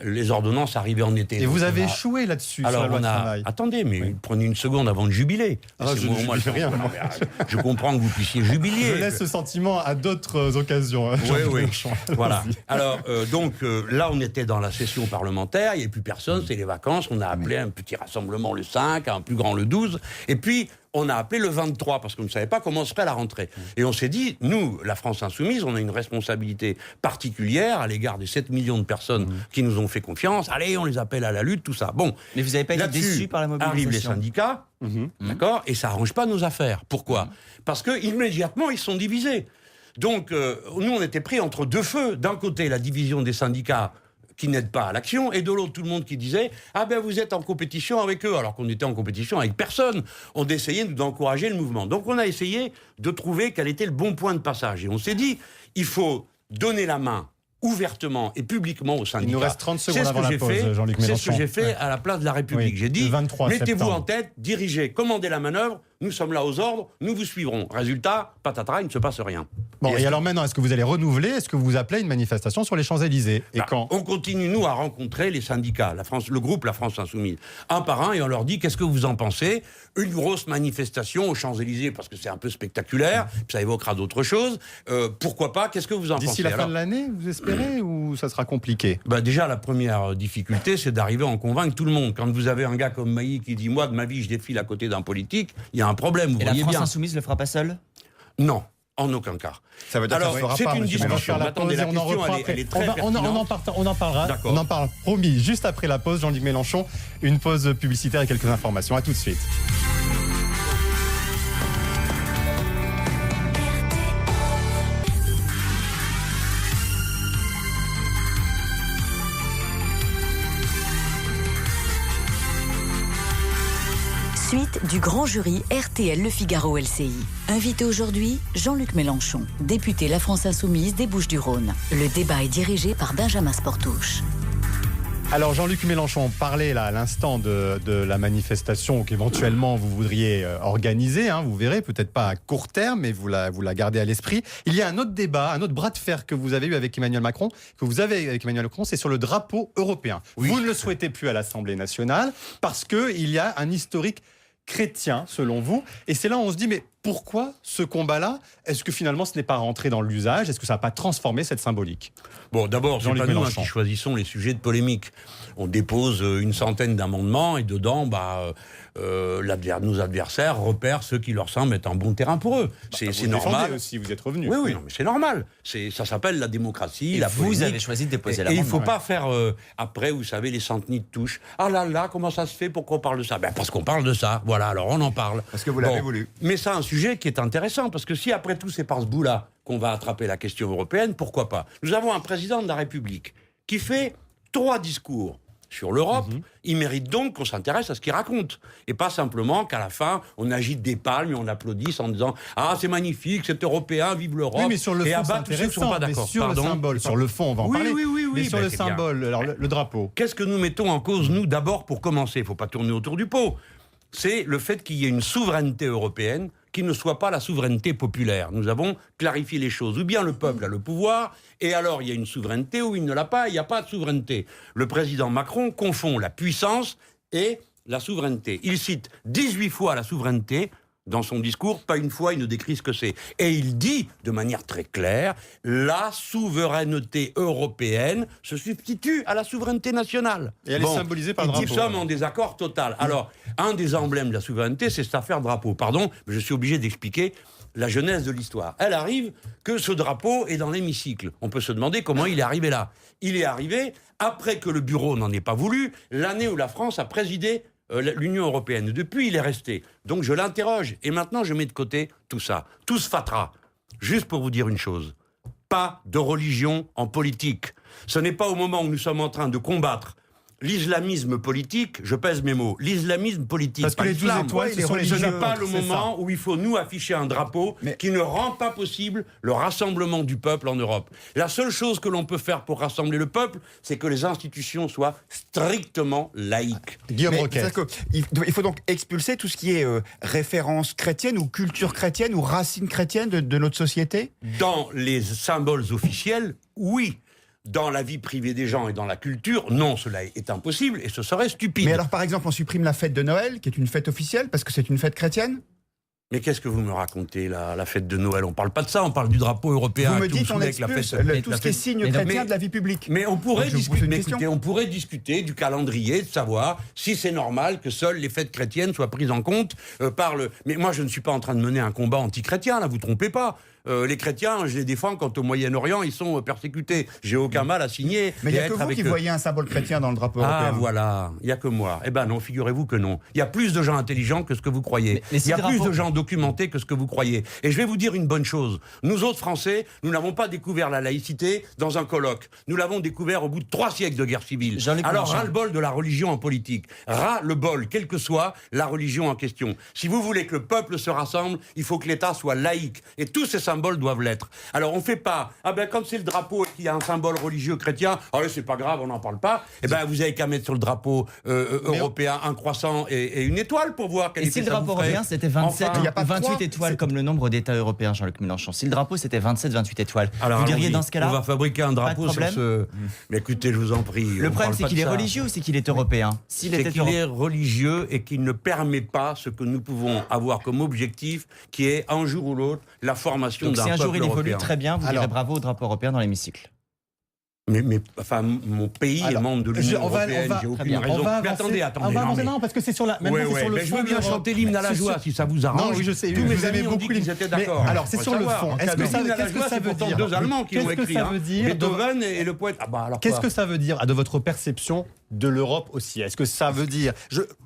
les ordonnances arrivaient en été. Et vous avez échoué là-dessus, sur la loi de travail. Attendez, mais prenez une seconde avant de jubiler. Je comprends que vous puissiez jubiler. Je laisse ce sentiment à d'autres occasions. Oui. Voilà. Alors, donc, là, on était dans la session parlementaire, il n'y avait plus personne, c'est les vacances, on a appelé un petit rassemblement le 5, un plus grand le 12, et puis on a appelé le 23 parce qu'on ne savait pas comment serait la rentrée. Et on s'est dit, nous, la France Insoumise, on a une responsabilité particulière à l'égard des 7 millions de personnes qui nous ont fait confiance. Allez, on les appelle à la lutte, tout ça. Bon. Mais vous n'avez pas été déçu par la mobilisation ? Arrivent les syndicats, d'accord, et ça n'arrange pas nos affaires. Pourquoi ? Parce qu'immédiatement, ils sont divisés. Donc, nous, on était pris entre deux feux. D'un côté, la division des syndicats qui n'aident pas à l'action, et de l'autre, tout le monde qui disait « Ah ben, vous êtes en compétition avec eux », alors qu'on était en compétition avec personne. On essayait d'encourager le mouvement. Donc, on a essayé de trouver quel était le bon point de passage. Et on s'est dit, il faut donner la main ouvertement et publiquement aux syndicats. Il nous reste 30 secondes avant la pause, Jean-Luc Mélenchon. C'est ce que j'ai fait à la place de la République. J'ai dit, mettez-vous en tête, dirigez, commandez la manœuvre, nous sommes là aux ordres, nous vous suivrons. Résultat, patatras, il ne se passe rien. Bon, et alors maintenant, est-ce que vous allez renouveler ? Est-ce que vous appelez une manifestation sur les Champs-Élysées ? Et quand ? On continue, nous, à rencontrer les syndicats, le groupe La France Insoumise, un par un, et on leur dit, qu'est-ce que vous en pensez ? Une grosse manifestation aux Champs-Élysées, parce que c'est un peu spectaculaire, puis ça évoquera d'autres choses. Pourquoi pas ? Qu'est-ce que vous en pensez ? D'ici la fin de l'année, vous espérez, ou ça sera compliqué ? Déjà, la première difficulté, c'est d'arriver à en convaincre tout le monde. Quand vous avez un gars comme Mailly qui dit, moi, de ma vie, je défile à côté d'un politique, il y a un problème, vous voyez bien. Et la France Insoumise le fera pas seule ? Non. En aucun cas. Ça veut dire alors, que ça c'est une discussion. Attendez, la question, elle est très pertinente. On en parlera. On en parle, promis, juste après la pause. Jean-Luc Mélenchon, une pause publicitaire et quelques informations. À tout de suite. Suite du grand jury RTL Le Figaro LCI. Invité aujourd'hui, Jean-Luc Mélenchon, député La France Insoumise des Bouches-du-Rhône. Le débat est dirigé par Benjamin Sportouche. Alors Jean-Luc Mélenchon, parlait là à l'instant de la manifestation qu'éventuellement vous voudriez organiser, vous verrez, peut-être pas à court terme, mais vous la gardez à l'esprit. Il y a un autre débat, un autre bras de fer que vous avez eu avec Emmanuel Macron, c'est sur le drapeau européen. Oui. Vous ne le souhaitez plus à l'Assemblée nationale parce qu'il y a un historique chrétien, selon vous. Et c'est là où on se dit, mais pourquoi ce combat-là? Est-ce que finalement ce n'est pas rentré dans l'usage? Est-ce que ça n'a pas transformé cette symbolique? Bon, d'abord, c'est pas nous qui choisissons les sujets de polémique. On dépose une centaine d'amendements et dedans, nos adversaires repèrent ceux qui leur semblent être un bon terrain pour eux. C'est normal. Aussi, vous êtes revenu. Oui, non, mais c'est normal. Ça s'appelle la démocratie, la polémique. Vous avez choisi de déposer l'amendement. Et il ne faut pas faire, après, vous savez, les centenies de touche. Ah là, comment ça se fait? Pourquoi on parle de ça? Parce qu'on parle de ça. Voilà, alors on en parle. Parce que vous l'avez voulu. Mais c'est un sujet qui est intéressant, parce que si après tout c'est par ce bout-là qu'on va attraper la question européenne, pourquoi pas? Nous avons un président de la République qui fait 3 discours sur l'Europe. Il mérite donc qu'on s'intéresse à ce qu'il raconte. Et pas simplement qu'à la fin, on agite des palmes et on applaudisse en disant « Ah, c'est magnifique, c'est européen, vive l'Europe !» Oui, mais sur le fond, c'est intéressant. Sur le symbole, sur le fond, on va en parler. Oui, mais sur le symbole, alors le drapeau. Qu'est-ce que nous mettons en cause, nous, d'abord, pour commencer? Il ne faut pas tourner autour du pot. C'est le fait qu'il y ait une souveraineté européenne qui ne soit pas la souveraineté populaire. Nous avons clarifié les choses. Ou bien le peuple a le pouvoir, et alors il y a une souveraineté, ou il ne l'a pas, il n'y a pas de souveraineté. Le président Macron confond la puissance et la souveraineté. Il cite 18 fois la souveraineté dans son discours, pas une fois il ne décrit ce que c'est. Et il dit, de manière très claire, la souveraineté européenne se substitue à la souveraineté nationale. Et elle est symbolisée par le drapeau. Nous sommes en désaccord total. Alors, un des emblèmes de la souveraineté, c'est cette affaire drapeau. Pardon, mais je suis obligé d'expliquer la genèse de l'histoire. Elle arrive que ce drapeau est dans l'hémicycle. On peut se demander comment il est arrivé là. Il est arrivé après que le bureau n'en ait pas voulu, l'année où la France a présidé l'Union européenne. Depuis, il est resté. Donc je l'interroge. Et maintenant, je mets de côté tout ça. Tout se fatera. Juste pour vous dire une chose. Pas de religion en politique. Ce n'est pas au moment où nous sommes en train de combattre l'islamisme politique, je pèse mes mots, l'islamisme politique. Parce que les 12 étoiles, ce n'est pas le moment où il faut nous afficher un drapeau qui ne rend pas possible le rassemblement du peuple en Europe. La seule chose que l'on peut faire pour rassembler le peuple, c'est que les institutions soient strictement laïques. Guillaume Roquette. Il faut donc expulser tout ce qui est référence chrétienne ou culture chrétienne ou racine chrétienne de notre société? Dans les symboles officiels, oui. Dans la vie privée des gens et dans la culture, non, cela est impossible et ce serait stupide. Mais alors, par exemple, on supprime la fête de Noël, qui est une fête officielle, parce que c'est une fête chrétienne? Mais qu'est-ce que vous me racontez, la fête de Noël? On parle pas de ça, on parle du drapeau européen. Vous me dites on expulse tout ce qui est signe chrétien de la vie publique. Mais on pourrait discuter du calendrier, de savoir si c'est normal que seules les fêtes chrétiennes soient prises en compte par le... Mais moi, je ne suis pas en train de mener un combat anti-chrétien, là, vous trompez pas. Les chrétiens, je les défends quand au Moyen-Orient, ils sont persécutés. J'ai aucun mal à signer. Mais il n'y a que vous qui voyez un symbole chrétien dans le drapeau européen. Ah, voilà, il n'y a que moi. Eh ben non, figurez-vous que non. Il y a plus de gens intelligents que ce que vous croyez. Il y a plus de gens documentés que ce que vous croyez. Et je vais vous dire une bonne chose. Nous autres Français, nous n'avons pas découvert la laïcité dans un colloque. Nous l'avons découvert au bout de 3 siècles de guerre civile. Alors, ras-le-bol de la religion en politique. Ras-le-bol, quelle que soit la religion en question. Si vous voulez que le peuple se rassemble, il faut que l'État soit laïque. Et tous ces symboles doivent l'être. Alors, on fait pas, quand c'est le drapeau et qu'il y a un symbole religieux chrétien, c'est pas grave, on n'en parle pas. Vous avez qu'à mettre sur le drapeau européen un croissant et une étoile pour voir quel effet ça vous ferait. Et si le drapeau européen, c'était 27 ou 28 étoiles comme le nombre d'États européens, Jean-Luc Mélenchon. Si le drapeau, c'était 27-28 étoiles, vous diriez dans ce cas-là, on va fabriquer un drapeau sur ce... Mais écoutez, je vous en prie. Le problème, c'est qu'il est religieux ou c'est qu'il est européen? C'est qu'il est religieux et qu'il ne permet pas ce que nous pouvons avoir comme objectif, qui est, un jour ou l'autre, la formation d'un peuple européen. Si un jour il évolue très bien, vous direz bravo au drapeau européen dans l'hémicycle. Mais mon pays est membre de l'Union européenne, j'ai aucune raison. Mais attendez. Non, parce que c'est sur la... je veux bien chanter l'hymne à la joie, si ça vous arrange. Non, oui, je sais. Tous mes amis ont dit qu'ils étaient d'accord. Alors, c'est sur le fond. Qu'est-ce que ça veut dire? 2 Allemands qui ont écrit, Beethoven et le poète. Qu'est-ce que ça veut dire, de votre perception de l'Europe aussi? Est-ce que ça veut dire...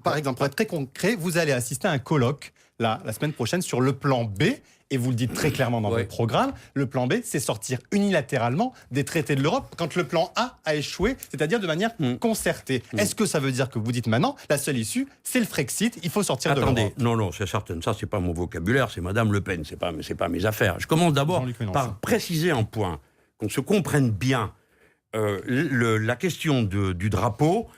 Par exemple, pour être très concret, vous allez assister à un colloque la semaine prochaine sur le plan B. Et vous le dites très clairement dans votre programme, le plan B, c'est sortir unilatéralement des traités de l'Europe quand le plan A a échoué, c'est-à-dire de manière concertée. Est-ce que ça veut dire que vous dites maintenant, la seule issue, c'est le Frexit, il faut sortir de l'Europe? Attendez, non, c'est certain. Ça, c'est pas mon vocabulaire, c'est Madame Le Pen, c'est pas mes affaires. Je commence d'abord par préciser un point, qu'on se comprenne bien. La question du drapeau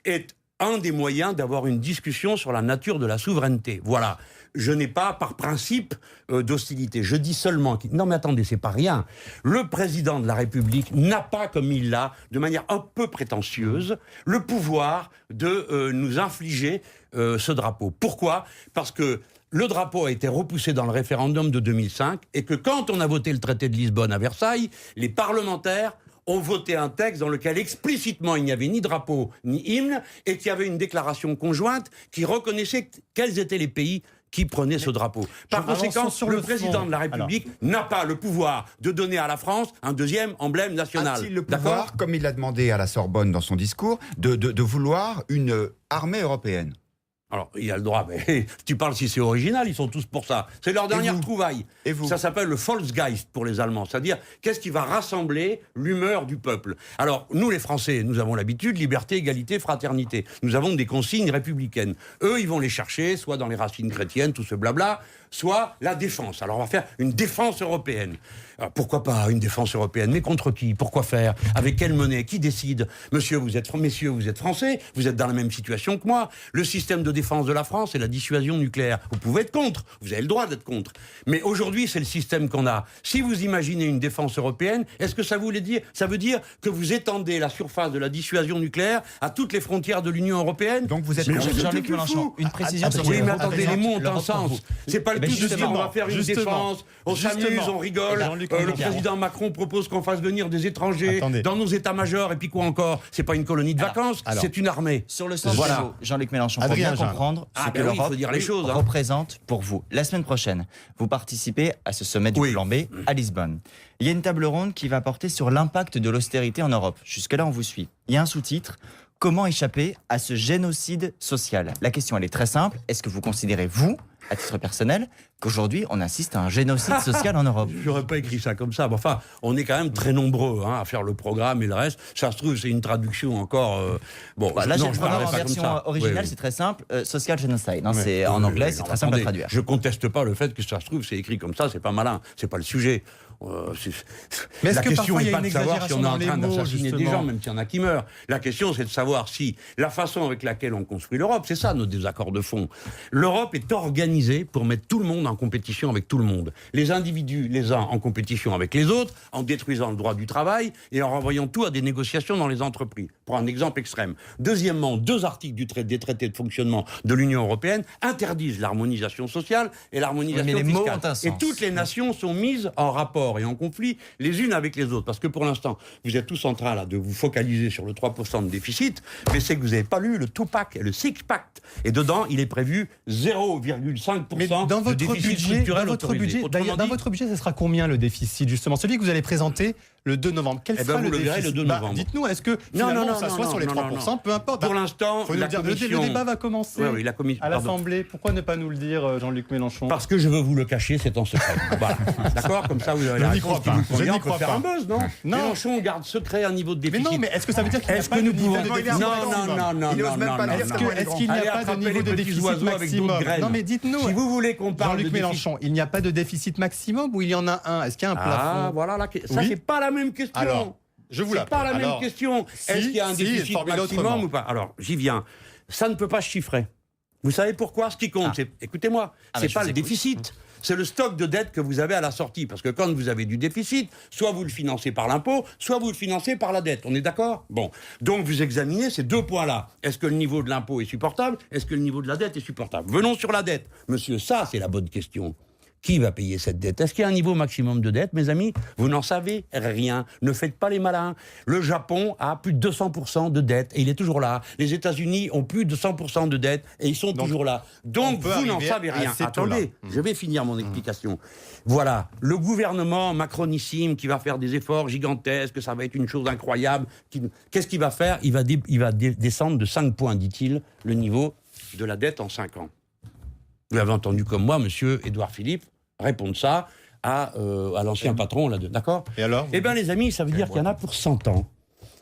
est un des moyens d'avoir une discussion sur la nature de la souveraineté. Voilà. Je n'ai pas, par principe, d'hostilité. Je dis seulement... Non, mais attendez, c'est pas rien. Le président de la République n'a pas, comme il l'a, de manière un peu prétentieuse, le pouvoir de nous infliger ce drapeau. Pourquoi ? Parce que le drapeau a été repoussé dans le référendum de 2005 et que quand on a voté le traité de Lisbonne à Versailles, les parlementaires ont voté un texte dans lequel explicitement il n'y avait ni drapeau ni hymne et qu'il y avait une déclaration conjointe qui reconnaissait quels étaient les pays qui prenaient ce drapeau. Par conséquent, le président de la République n'a pas le pouvoir de donner à la France un deuxième emblème national. A-t-il le pouvoir, comme il l'a demandé à la Sorbonne dans son discours, de vouloir une armée européenne ? Alors, il a le droit, mais tu parles si c'est original, ils sont tous pour ça. C'est leur dernière trouvaille. Et vous ? Ça s'appelle le Volksgeist pour les Allemands, c'est-à-dire qu'est-ce qui va rassembler l'humeur du peuple. Alors, nous les Français, nous avons l'habitude, liberté, égalité, fraternité. Nous avons des consignes républicaines. Eux, ils vont les chercher, soit dans les racines chrétiennes, tout ce blabla, soit la défense. Alors, on va faire une défense européenne. Alors, pourquoi pas une défense européenne? Mais contre qui? Pourquoi faire? Avec quelle monnaie? Qui décide? Messieurs, vous êtes Français, vous êtes dans la même situation que moi. Le système de défense de la France, c'est la dissuasion nucléaire. Vous pouvez être contre, vous avez le droit d'être contre. Mais aujourd'hui, c'est le système qu'on a. Si vous imaginez une défense européenne, est-ce que ça veut dire que vous étendez la surface de la dissuasion nucléaire à toutes les frontières de l'Union européenne? Donc vous êtes Jean-Luc Mélenchon, une précision. Oui, mais attendez, les mots ont un sens. C'est pas le tout de dire on va faire une défense, on s'amuse, on rigole. Le président Macron propose qu'on fasse venir des étrangers dans nos états-majors, et puis quoi encore? C'est pas une colonie de vacances, c'est une armée. Sur le sens des mots, Jean-Luc Mélenchon, pour bien comprendre ce que l'Europe représente pour vous. La semaine prochaine, vous participez à ce sommet du plan B à Lisbonne. Il y a une table ronde qui va porter sur l'impact de l'austérité en Europe. Jusque-là, on vous suit. Il y a un sous-titre: comment échapper à ce génocide social? La question, elle est très simple. Est-ce que vous considérez, vous, à titre personnel, qu'aujourd'hui, on assiste à un génocide social en Europe? J'aurais pas écrit ça comme ça. Mais enfin, on est quand même très nombreux à faire le programme et le reste. Ça se trouve, c'est une traduction encore... là, j'ai le programme en version originale, c'est très simple. Social genocide. C'est en anglais, c'est très simple à traduire. Je conteste pas le fait que ça se trouve, c'est écrit comme ça, c'est pas malin. C'est pas le sujet. Mais est-ce la que question n'est il y a pas une de savoir si on est en train d'assassiner des justement gens, même s'il y en a qui meurent. La question, c'est de savoir si la façon avec laquelle on construit l'Europe, c'est ça nos désaccords de fond. L'Europe est organisée pour mettre tout le monde en compétition avec tout le monde. Les individus, les uns en compétition avec les autres, en détruisant le droit du travail et en renvoyant tout à des négociations dans les entreprises. Pour un exemple extrême. Deuxièmement, 2 articles des traités de fonctionnement de l'Union européenne interdisent l'harmonisation sociale et l'harmonisation fiscale. Et toutes les nations sont mises en rapport et en conflit les unes avec les autres. Parce que pour l'instant, vous êtes tous en train là, de vous focaliser sur le 3% de déficit, mais c'est que vous n'avez pas lu le Two-Pack et le Six-Pack. Et dedans, il est prévu 0,5% dans votre de déficit structurel autorisé. Dans votre budget, ce sera combien le déficit, justement? Celui que vous allez présenter le 2 novembre. Quel sera le déficit? Verrez le 2 novembre. Dites-nous, est-ce que finalement ça soit sur les 3%? Peu importe. Pour l'instant, le débat va commencer à l'Assemblée. Pourquoi ne pas nous le dire, Jean-Luc Mélenchon? Parce que je veux vous le cacher, c'est en secret. Voilà. D'accord? Comme ça, vous avez la réponse qui vous convient. On peut faire un buzz, non? Mélenchon garde secret un niveau de déficit. Mais non, mais est-ce que ça veut dire qu'il n'y a pas de niveau de déficit? Non. Est-ce qu'il n'y a pas de niveau de déficit maximum? Non, mais dites-nous. Si vous voulez qu'on parle de Jean-Luc Mélenchon, il n'y a pas de déficit maximum ou il y en a un? Est-ce qu'il y a un plafond? Ah, voilà. Ça, c'est pas la même question. Alors, c'est pas la même question. Est-ce qu'il y a un déficit maximum ou pas? Alors, j'y viens. Ça ne peut pas se chiffrer. Vous savez pourquoi? Ce qui compte, c'est, écoutez-moi, c'est pas le déficit. C'est le stock de dette que vous avez à la sortie. Parce que quand vous avez du déficit, soit vous le financez par l'impôt, soit vous le financez par la dette. On est d'accord? Bon. Donc vous examinez ces 2 points-là. Est-ce que le niveau de l'impôt est supportable? Est-ce que le niveau de la dette est supportable? Venons sur la dette. Monsieur, ça, c'est la bonne question. Qui va payer cette dette? Est-ce qu'il y a un niveau maximum de dette? Mes amis, vous n'en savez rien. Ne faites pas les malins. Le Japon a plus de 200% de dette et il est toujours là. Les États-Unis ont plus de 100% de dette et ils sont toujours là. Donc vous n'en savez rien. Attendez, je vais finir mon explication. Voilà, le gouvernement macronissime qui va faire des efforts gigantesques, ça va être une chose incroyable. Qu'est-ce qu'il va faire? Il va descendre de 5 points, dit-il, le niveau de la dette en 5 ans. Vous avez entendu comme moi, monsieur Édouard Philippe, répondre ça à l'ancien patron, là, d'accord ? Et alors ? Eh bien, les amis, ça veut dire qu'il y en a pour 100 ans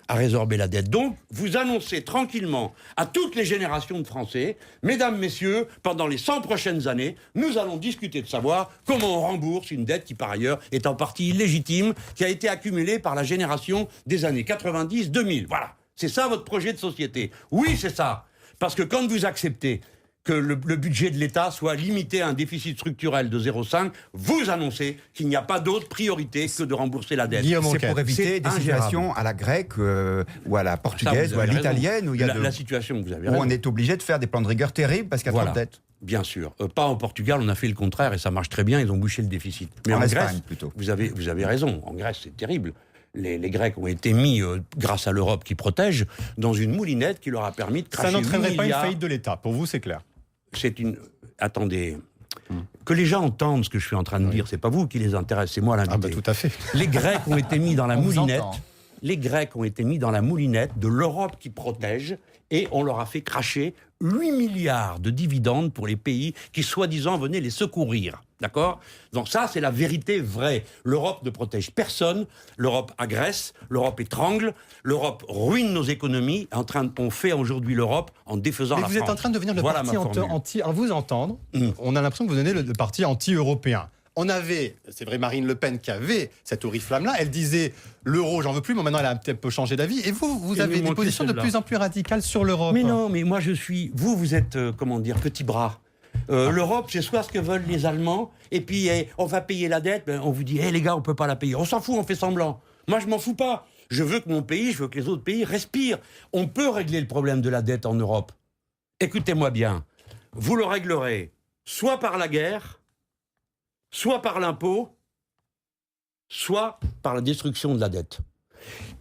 à résorber la dette. Donc, vous annoncez tranquillement à toutes les générations de Français, mesdames, messieurs, pendant les 100 prochaines années, nous allons discuter de savoir comment on rembourse une dette qui, par ailleurs, est en partie illégitime, qui a été accumulée par la génération des années 90-2000. Voilà. C'est ça votre projet de société. Oui, c'est ça. Parce que quand vous acceptez que le budget de l'État soit limité à un déficit structurel de 0,5, vous annoncez qu'il n'y a pas d'autre priorité que de rembourser la dette. C'est pour éviter des situations à la grecque ou à la portugaise ou à l'italienne où il y a la situation que vous avez où on est obligé de faire des plans de rigueur terribles parce qu'il y a trop de dettes. Bien sûr. Pas en Portugal, on a fait le contraire et ça marche très bien, ils ont bouché le déficit. Mais en Espagne, Grèce, plutôt. Vous avez raison, en Grèce c'est terrible. Les Grecs ont été mis, grâce à l'Europe qui protège, dans une moulinette qui leur a permis de cracher 8 milliards. Ça n'entraînerait pas une faillite de l'État, pour vous c'est clair. Attendez. Que les gens entendent ce que je suis en train de dire, c'est pas vous qui les intéresse, c'est moi l'invité. Ah bah tout à fait. Les Grecs ont été mis dans la moulinette. Les Grecs ont été mis dans la moulinette de l'Europe qui protège et on leur a fait cracher 8 milliards de dividendes pour les pays qui, soi-disant, venaient les secourir. D'accord ? Donc ça, c'est la vérité vraie. L'Europe ne protège personne, l'Europe agresse, l'Europe étrangle, l'Europe ruine nos économies. On fait aujourd'hui l'Europe en défaisant la France. Mais vous êtes en train de devenir le parti anti... À vous entendre, on a l'impression que vous venez le parti anti-européen. On avait, c'est vrai, Marine Le Pen qui avait cette oriflamme-là. Elle disait l'euro, j'en veux plus, mais maintenant elle a un petit peu changé d'avis. Et vous avez des positions de plus en plus radicales sur l'Europe. Mais non, mais moi je suis. Vous êtes, petit bras. L'Europe, c'est soit ce que veulent les Allemands, et puis on va payer la dette. On vous dit, les gars, on peut pas la payer. On s'en fout, on fait semblant. Moi, je m'en fous pas. Je veux que mon pays, je veux que les autres pays respirent. On peut régler le problème de la dette en Europe. Écoutez-moi bien. Vous le réglerez soit par la guerre, soit par l'impôt, soit par la destruction de la dette.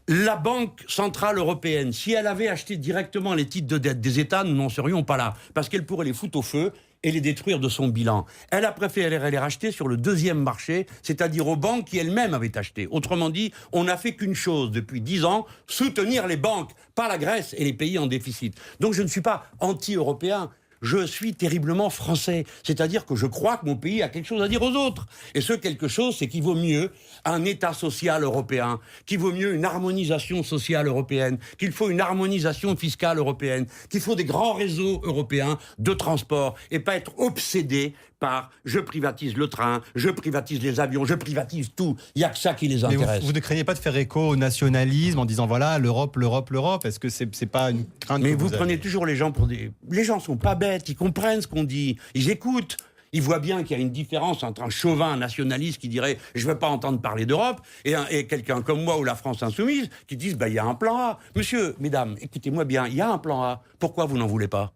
La Banque Centrale Européenne, si elle avait acheté directement les titres de dette des États, nous n'en serions pas là, parce qu'elle pourrait les foutre au feu et les détruire de son bilan. Elle a préféré les racheter sur le deuxième marché, c'est-à-dire aux banques qui elles-mêmes avaient acheté. Autrement dit, on n'a fait qu'une chose depuis 10 ans, soutenir les banques, pas la Grèce et les pays en déficit. Donc je ne suis pas anti-européen. Je suis terriblement français. C'est-à-dire que je crois que mon pays a quelque chose à dire aux autres. Et ce quelque chose, c'est qu'il vaut mieux un État social européen, qu'il vaut mieux une harmonisation sociale européenne, qu'il faut une harmonisation fiscale européenne, qu'il faut des grands réseaux européens de transport et pas être obsédé par je privatise le train, je privatise les avions, je privatise tout. Il n'y a que ça qui les intéresse. Mais vous ne craignez pas de faire écho au nationalisme en disant voilà, l'Europe, l'Europe, l'Europe. Est-ce que c'est pas une crainte? Mais vous prenez toujours les gens pour des... Les gens sont pas bêtes, ils comprennent ce qu'on dit, ils écoutent. Ils voient bien qu'il y a une différence entre un chauvin nationaliste qui dirait « je ne veux pas entendre parler d'Europe » et quelqu'un comme moi ou la France insoumise qui disent « il y a un plan A ». Monsieur, mesdames, écoutez-moi bien, il y a un plan A. Pourquoi vous n'en voulez pas?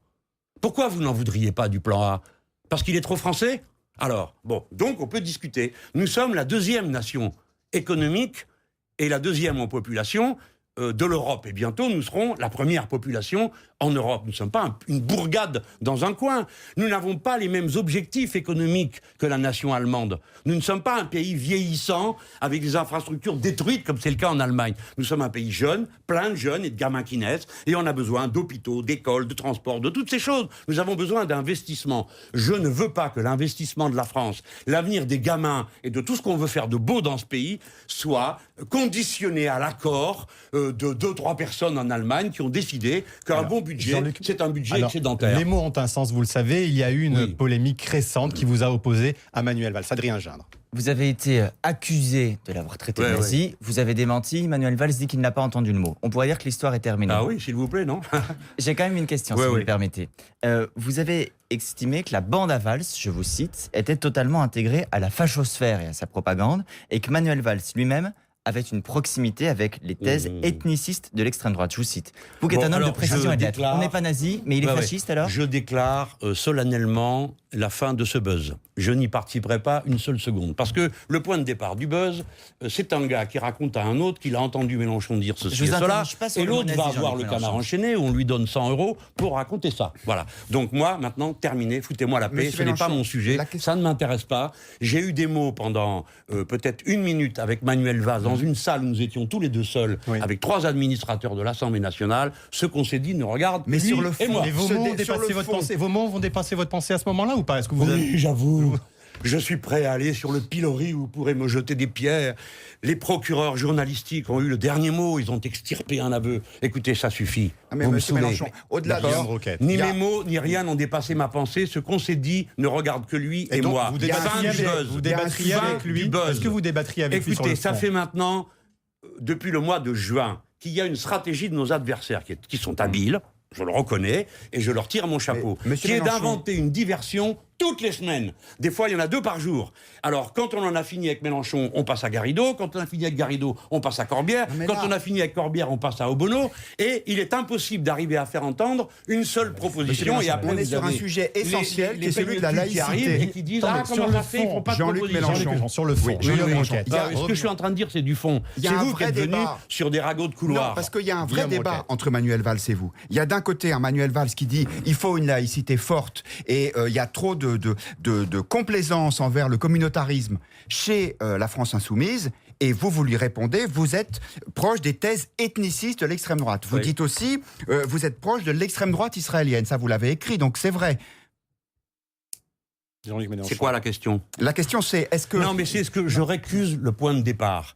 Pourquoi vous n'en voudriez pas du plan A? Parce qu'il est trop français? Alors, bon, donc on peut discuter. Nous sommes la deuxième nation économique et la deuxième en population de l'Europe. Et bientôt, nous serons la première population en Europe. Nous ne sommes pas une bourgade dans un coin. Nous n'avons pas les mêmes objectifs économiques que la nation allemande. Nous ne sommes pas un pays vieillissant avec des infrastructures détruites comme c'est le cas en Allemagne. Nous sommes un pays jeune, plein de jeunes et de gamins qui naissent et on a besoin d'hôpitaux, d'écoles, de transports, de toutes ces choses. Nous avons besoin d'investissement. Je ne veux pas que l'investissement de la France, l'avenir des gamins et de tout ce qu'on veut faire de beau dans ce pays soit conditionné à l'accord de 2-3 personnes en Allemagne qui ont décidé qu'un bon budget, c'est un budget excédentaire. Les mots ont un sens, vous le savez. Il y a eu une polémique récente qui vous a opposé à Manuel Valls. Adrien Gindre. Vous avez été accusé de l'avoir traité de nazi. Vous avez démenti. Manuel Valls dit qu'il n'a pas entendu le mot. On pourrait dire que l'histoire est terminée. Ah oui, s'il vous plaît, non? J'ai quand même une question, si vous me permettez. Vous avez estimé que la bande à Valls, je vous cite, était totalement intégrée à la fachosphère et à sa propagande, et que Manuel Valls lui-même avait une proximité avec les thèses ethnicistes de l'extrême droite. Je vous cite. Vous qui êtes un homme de précision et de lettres. On n'est pas nazi, mais il est fasciste alors? Je déclare solennellement la fin de ce buzz. Je n'y participerai pas une seule seconde. Parce que le point de départ du buzz, c'est un gars qui raconte à un autre qu'il a entendu Mélenchon dire ceci et cela, et l'autre va avoir le canard enchaîné, où on lui donne 100 € pour raconter ça. Voilà. Donc moi, maintenant, terminé, foutez-moi la paix, ce n'est pas mon sujet, ça ne m'intéresse pas. J'ai eu des mots pendant peut-être 1 minute avec Manuel Valls dans une salle où nous étions tous les deux seuls, avec 3 administrateurs de l'Assemblée nationale, ce qu'on s'est dit ne regarde Mais lui sur le fond, et moi. Et vos mots vont dépasser votre pensée à ce moment-là ou pas? Est-ce que vous Oui, j'avoue. Je suis prêt à aller sur le pilori où vous pourrez me jeter des pierres. Les procureurs journalistiques ont eu le dernier mot, ils ont extirpé un aveu. Écoutez, ça suffit. Mais vous me monsieur saoulez. Mélenchon, au-delà de Guillaume Roquette. Ni Il y a- mes mots, ni rien n'ont dépassé ma pensée. Ce qu'on s'est dit ne regarde que lui et donc, moi. vous y a un débattriez sujet, avec, vous débattriez il y a un avec sujet lui. du buzz. Est-ce que vous débattriez avec lui sur Écoutez, le ça fond fait maintenant, depuis le mois de juin, qu'il y a une stratégie de nos adversaires qui sont habiles, je le reconnais, et je leur tire mon chapeau, Mais, monsieur qui est Mélenchon- d'inventer une diversion toutes les semaines. Des fois, il y en a 2 par jour. Alors, quand on en a fini avec Mélenchon, on passe à Garrido. Quand on a fini avec Garrido, on passe à Corbière. Non, mais Quand là- on a fini avec Corbière, on passe à Obono. Et il est impossible d'arriver à faire entendre une seule proposition. Et après, on est vous sur un avez sujet essentiel qui est celui de la peignes qui arrivent et laïcité. qui disent Attendez, comment sur ça le fait, ils font fond, pas de Jean-Luc proposition. Mélenchon. Sur le fond, Oui, Guillaume Jean-Luc Roquette. Mélenchon. Ce que je suis en train de dire, c'est du fond. Il y a C'est un vous qui vrai êtes venu débat. sur des ragots de couloir. Non, parce qu'il y a un vrai Guillaume débat Roquette. entre Manuel Valls et vous. Il y a d'un côté un Manuel Valls qui dit il faut une laïcité forte et il y a trop de complaisance envers le communautarisme chez la France insoumise. Et vous lui répondez, vous êtes proche des thèses ethnicistes de l'extrême droite. Vous Oui. dites aussi, vous êtes proche de l'extrême droite israélienne. Ça, vous l'avez écrit, donc c'est vrai. Jean-Luc Mélenchon. C'est quoi la question? La question, c'est est-ce que... Non, mais c'est ce que je récuse le point de départ.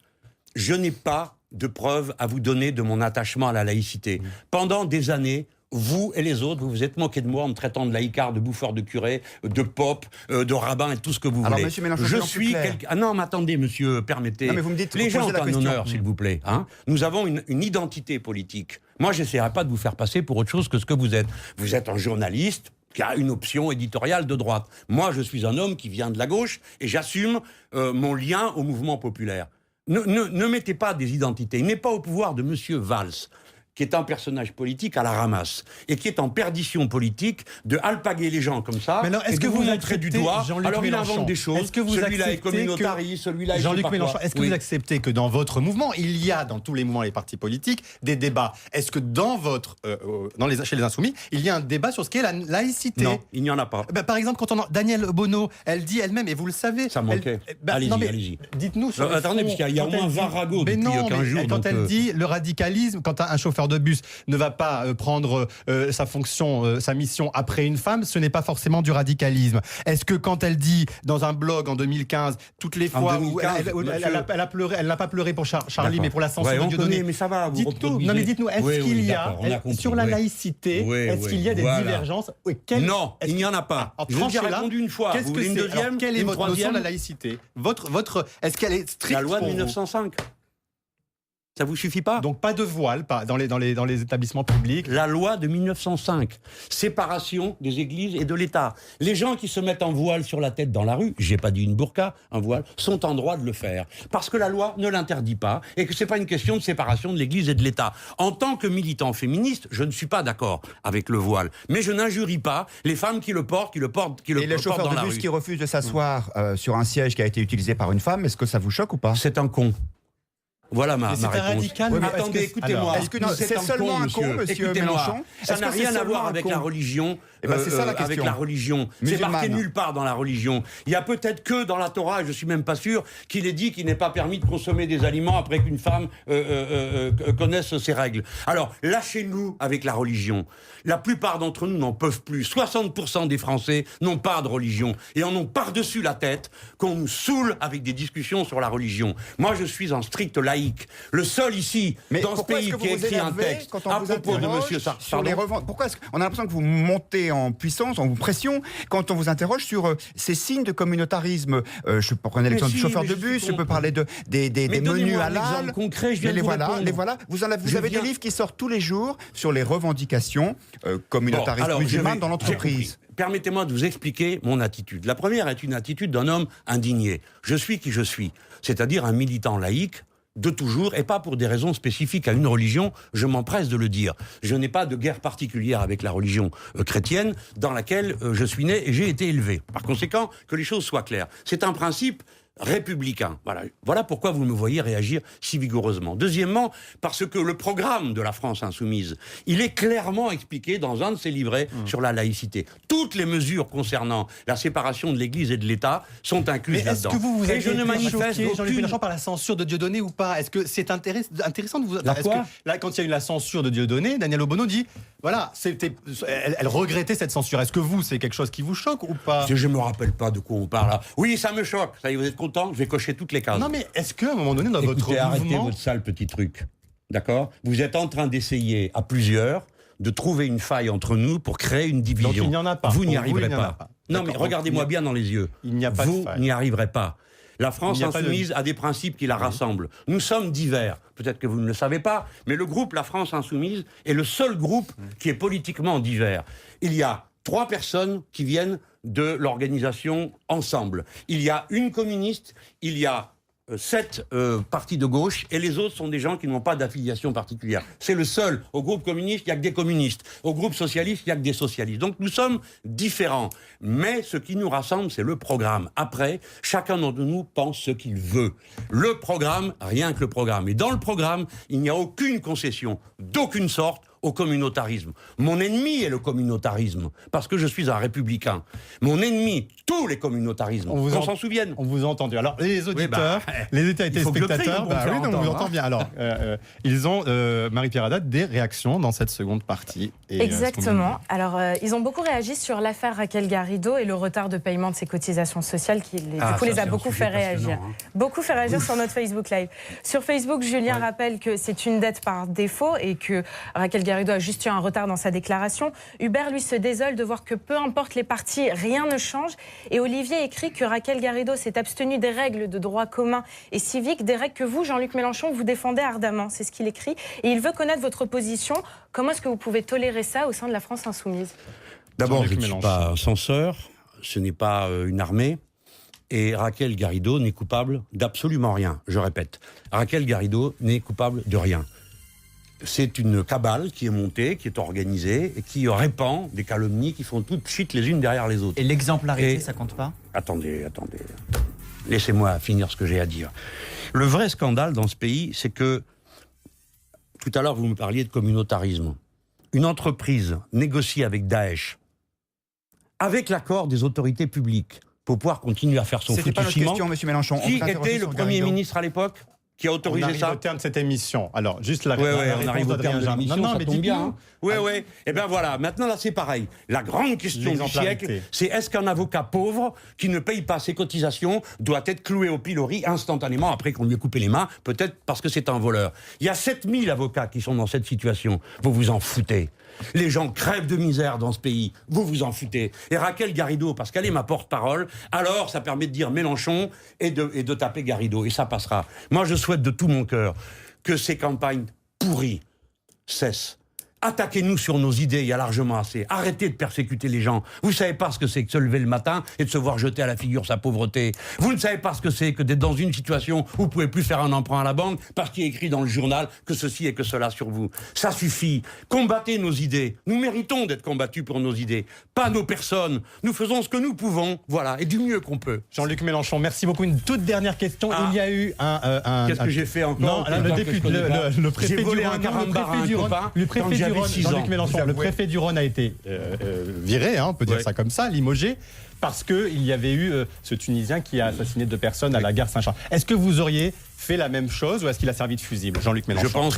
Je n'ai pas de preuves à vous donner de mon attachement à la laïcité. Pendant des années, vous et les autres, vous vous êtes moqués de moi en me traitant de laïcard, de bouffeur de curé, de pop, de rabbin et tout ce que vous Alors, voulez. monsieur Mélenchon, je soyons plus suis clairs. quelqu'un... Ah non, mais attendez, monsieur, permettez. Non, mais vous me dites, les gens posez ont la un question. honneur, s'il vous plaît. Hein. Nous avons une identité politique. Moi, j'essaierai pas de vous faire passer pour autre chose que ce que vous êtes. Vous êtes un journaliste qui a une option éditoriale de droite. Moi, je suis un homme qui vient de la gauche et j'assume mon lien au mouvement populaire. Ne mettez pas des identités. Il n'est pas au pouvoir de monsieur Valls, qui est un personnage politique à la ramasse, et qui est en perdition politique, de alpaguer les gens comme ça, Mais alors, est-ce et que de vous vous montrer du acceptez, doigt, Jean-Luc alors il Mélenchon, invente des choses, est-ce que vous celui-là est acceptez communautariste, celui-là est je sais Jean-Luc pas Mélenchon, quoi. est-ce que Oui. vous acceptez que dans votre mouvement, il y a dans tous les mouvements et les partis politiques des débats? Est-ce que dans votre, chez les Insoumis, il y a un débat sur ce qu'est la laïcité? Non, il n'y en a pas. Par exemple, quand Danielle Bono, elle dit elle-même, et vous le savez... Ça manquait. Allez-y, non, mais allez-y. Dites-nous sur le Attendez, fond, parce qu'il y a quand au moins elle dit- 20 ragots mais depuis non, 15 mais jours. quand donc, elle dit le radicalisme, quand un chauffeur de bus ne va pas prendre sa fonction, sa mission après une femme, ce n'est pas forcément du radicalisme. Est-ce que quand elle dit dans un blog en 2015, toutes les En fois 2015, où elle a pleuré, elle n'a pas pleuré pour Charlie, D'accord. mais pour la censure Ouais, de on Dieudonné. connaît, mais ça va, vous Dites-nous, reproduisez. non mais dites-nous, est-ce Oui, qu'il y d'accord, on a compris, sur la oui. laïcité, Oui, est-ce oui, qu'il y a des voilà. divergences? Oui, Non, il n'y en a pas. Alors, Je vous ai déjà tranchez-la. répondu une fois. Qu'est-ce Vous que voulez une c'est deuxième, Alors, quelle est une votre notion troisième de la laïcité? Est-ce qu'elle est stricte La loi de pour vous 1905. Ça vous suffit pas? Donc pas de voile dans les établissements publics. La loi de 1905, séparation des églises et de l'État. Les gens qui se mettent en voile sur la tête dans la rue, j'ai pas dit une burqa, un voile, sont en droit de le faire. Parce que la loi ne l'interdit pas et que c'est pas une question de séparation de l'église et de l'État. En tant que militant féministe, je ne suis pas d'accord avec le voile. Mais je n'injurie pas les femmes qui le portent, Et les chauffeurs dans de la bus rue. qui refusent de s'asseoir sur un siège qui a été utilisé par une femme, est-ce que ça vous choque ou pas? C'est un con. Voilà ma Mais c'est un réponse. radical, mais Attendez, est-ce que- écoutez-moi. alors, est-ce que non, c'est seulement un con, monsieur Écoutez-moi. Mélenchon? Ça Est-ce n'a que c'est rien à seulement voir un avec con? la religion. Eh ben, c'est ça la Avec question. la religion. C'est Musulmane. marqué nulle part dans la religion. Il y a peut-être que dans la Torah, et je suis même pas sûr, qu'il est dit qu'il n'est pas permis de consommer des aliments après qu'une femme connaisse ses règles. Alors, lâchez-nous avec la religion. La plupart d'entre nous n'en peuvent plus. 60% des Français n'ont pas de religion et en ont par-dessus la tête qu'on nous saoule avec des discussions sur la religion. Moi, je suis un strict laïc. Le seul ici, Mais dans ce pourquoi pays, est-ce que qui a vous vous écrit un énervez texte quand on à vous propos de interroge monsieur sur les Pourquoi est-ce qu'on a l'impression que vous montez en puissance, en pression, quand on vous interroge sur ces signes de communautarisme? Je peux prendre l'exemple du chauffeur de bus, je peux parler des menus halal. exemple concret, je viens Mais de vous répondre. les voilà. Vous avez des livres qui sortent tous les jours sur les revendications communautaristes alors, musulmanes dans j'ai l'entreprise. compris. Permettez-moi de vous expliquer mon attitude. La première est une attitude d'un homme indigné. Je suis qui je suis, c'est-à-dire un militant laïque de toujours, et pas pour des raisons spécifiques à une religion, je m'empresse de le dire. Je n'ai pas de guerre particulière avec la religion chrétienne dans laquelle je suis né et j'ai été élevé. Par conséquent, que les choses soient claires. C'est un principe républicain. Voilà pourquoi vous me voyez réagir si vigoureusement. Deuxièmement, parce que le programme de la France insoumise, il est clairement expliqué dans un de ses livrets sur la laïcité. Toutes les mesures concernant la séparation de l'Église et de l'État sont incluses là-dedans. Est-ce que vous avez je ne manifeste choqué, Jean-Luc aucune... Mélenchon, par la censure de Dieudonné ou pas? Est-ce que c'est intéressant de vous... La quoi? Là, quand il y a eu la censure de Dieudonné, Daniel Obono dit, voilà, elle regrettait cette censure. Est-ce que vous, c'est quelque chose qui vous choque ou pas? Je ne me rappelle pas de quoi on parle là. Oui, ça me choque. Ça y est, vous êtes content? Je vais cocher toutes les cases. Non, mais est-ce qu'à un moment donné, dans votre mouvement... arrêtez votre sale petit truc. D'accord? Vous êtes en train d'essayer à plusieurs de trouver une faille entre nous pour créer une division. Donc il n'y en a pas. Vous n'y arriverez pas. Non, mais regardez-moi bien dans les yeux. Il n'y a pas de Vous faille. n'y arriverez pas. La France insoumise a des principes qui la rassemblent. Nous sommes divers. Peut-être que vous ne le savez pas, mais le groupe La France insoumise est le seul groupe qui est politiquement divers. Il y a 3 personnes qui viennent de l'organisation Ensemble. Il y a une communiste, il y a 7 partis de gauche, et les autres sont des gens qui n'ont pas d'affiliation particulière. C'est le seul. Au groupe communiste, il n'y a que des communistes. Au groupe socialiste, il n'y a que des socialistes. Donc nous sommes différents. Mais ce qui nous rassemble, c'est le programme. Après, chacun d'entre nous pense ce qu'il veut. Le programme, rien que le programme. Et dans le programme, il n'y a aucune concession, d'aucune sorte, au communautarisme. Mon ennemi est le communautarisme, parce que je suis un républicain. Mon ennemi, tous les communautarismes, qu'on s'en souvienne. On vous a entendu. Alors, les auditeurs, les téléspectateurs, on vous entend bien. Alors, ils ont, Marie-Pierre Haddad, des réactions dans cette seconde partie. Et, exactement. Alors, ils ont beaucoup réagi sur l'affaire Raquel Garrido et le retard de paiement de ses cotisations sociales qui, du coup, les a beaucoup fait réagir. Beaucoup fait réagir sur notre Facebook Live. Sur Facebook, Julien rappelle que c'est une dette par défaut et que Raquel Garrido a juste eu un retard dans sa déclaration. Hubert, lui, se désole de voir que peu importe les partis, rien ne change. Et Olivier écrit que Raquel Garrido s'est abstenue des règles de droit commun et civique, des règles que vous, Jean-Luc Mélenchon, vous défendez ardemment. C'est ce qu'il écrit. Et il veut connaître votre position. Comment est-ce que vous pouvez tolérer ça au sein de la France insoumise? D'abord, je ne suis pas censeur, ce n'est pas une armée. Et Raquel Garrido n'est coupable d'absolument rien. Je répète, Raquel Garrido n'est coupable de rien. C'est une cabale qui est montée, qui est organisée et qui répand des calomnies qui font toutes chites les unes derrière les autres. Et l'exemplarité, ça compte pas? Attendez. Laissez-moi finir ce que j'ai à dire. Le vrai scandale dans ce pays, c'est que, tout à l'heure vous me parliez de communautarisme. Une entreprise négocie avec Daesh, avec l'accord des autorités publiques, pour pouvoir continuer à faire son C'était pas notre foutissement. question, monsieur Mélenchon. Qui était le Premier ministre à l'époque qui a autorisé on arrive ça? au terme de cette émission. Alors, juste la on arrive au terme de l'émission, non, ça mais tombe bien. dites-nous. Oui. Et bien voilà, maintenant là c'est pareil. La grande question du siècle, c'est est-ce qu'un avocat pauvre qui ne paye pas ses cotisations doit être cloué au pilori instantanément après qu'on lui ait coupé les mains, peut-être parce que c'est un voleur. Il y a 7000 avocats qui sont dans cette situation. Vous vous en foutez. Les gens crèvent de misère dans ce pays. Vous vous en foutez. Et Raquel Garrido, parce qu'elle est ma porte-parole, alors ça permet de dire Mélenchon et de taper Garrido. Et ça passera. Moi, je souhaite de tout mon cœur que ces campagnes pourries cessent. Attaquez-nous sur nos idées, il y a largement assez. Arrêtez de persécuter les gens. Vous ne savez pas ce que c'est que se lever le matin et de se voir jeter à la figure sa pauvreté. Vous ne savez pas ce que c'est que d'être dans une situation où vous ne pouvez plus faire un emprunt à la banque parce qu'il est écrit dans le journal que ceci et que cela sur vous. Ça suffit. Combattez nos idées. Nous méritons d'être combattus pour nos idées, pas nos personnes. Nous faisons ce que nous pouvons, voilà, et du mieux qu'on peut. Jean-Luc Mélenchon, merci beaucoup. Une toute dernière question. Il y a eu Qu'est-ce que j'ai fait encore? Non, le préfet du Rhône, Jean-Luc Mélenchon, le préfet du Rhône a été viré, on peut dire ça comme ça, limogé, parce qu'il y avait eu ce Tunisien qui a assassiné 2 personnes à la gare Saint-Charles. Est-ce que vous auriez fait la même chose ou est-ce qu'il a servi de fusible, Jean-Luc Mélenchon?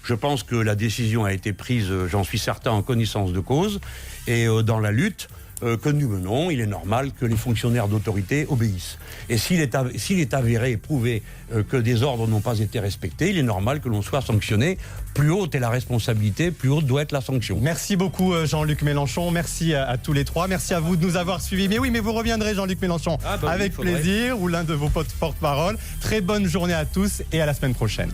Je pense que la décision a été prise, j'en suis certain, en connaissance de cause. Et dans la lutte que nous menons, il est normal que les fonctionnaires d'autorité obéissent. Et s'il est avéré et prouvé que des ordres n'ont pas été respectés, il est normal que l'on soit sanctionné. Plus haute est la responsabilité, plus haute doit être la sanction. Merci beaucoup Jean-Luc Mélenchon, merci à tous les 3, merci à vous de nous avoir suivis. Mais oui, mais vous reviendrez Jean-Luc Mélenchon avec plaisir, ou l'un de vos porte-parole. Très bonne journée à tous et à la semaine prochaine.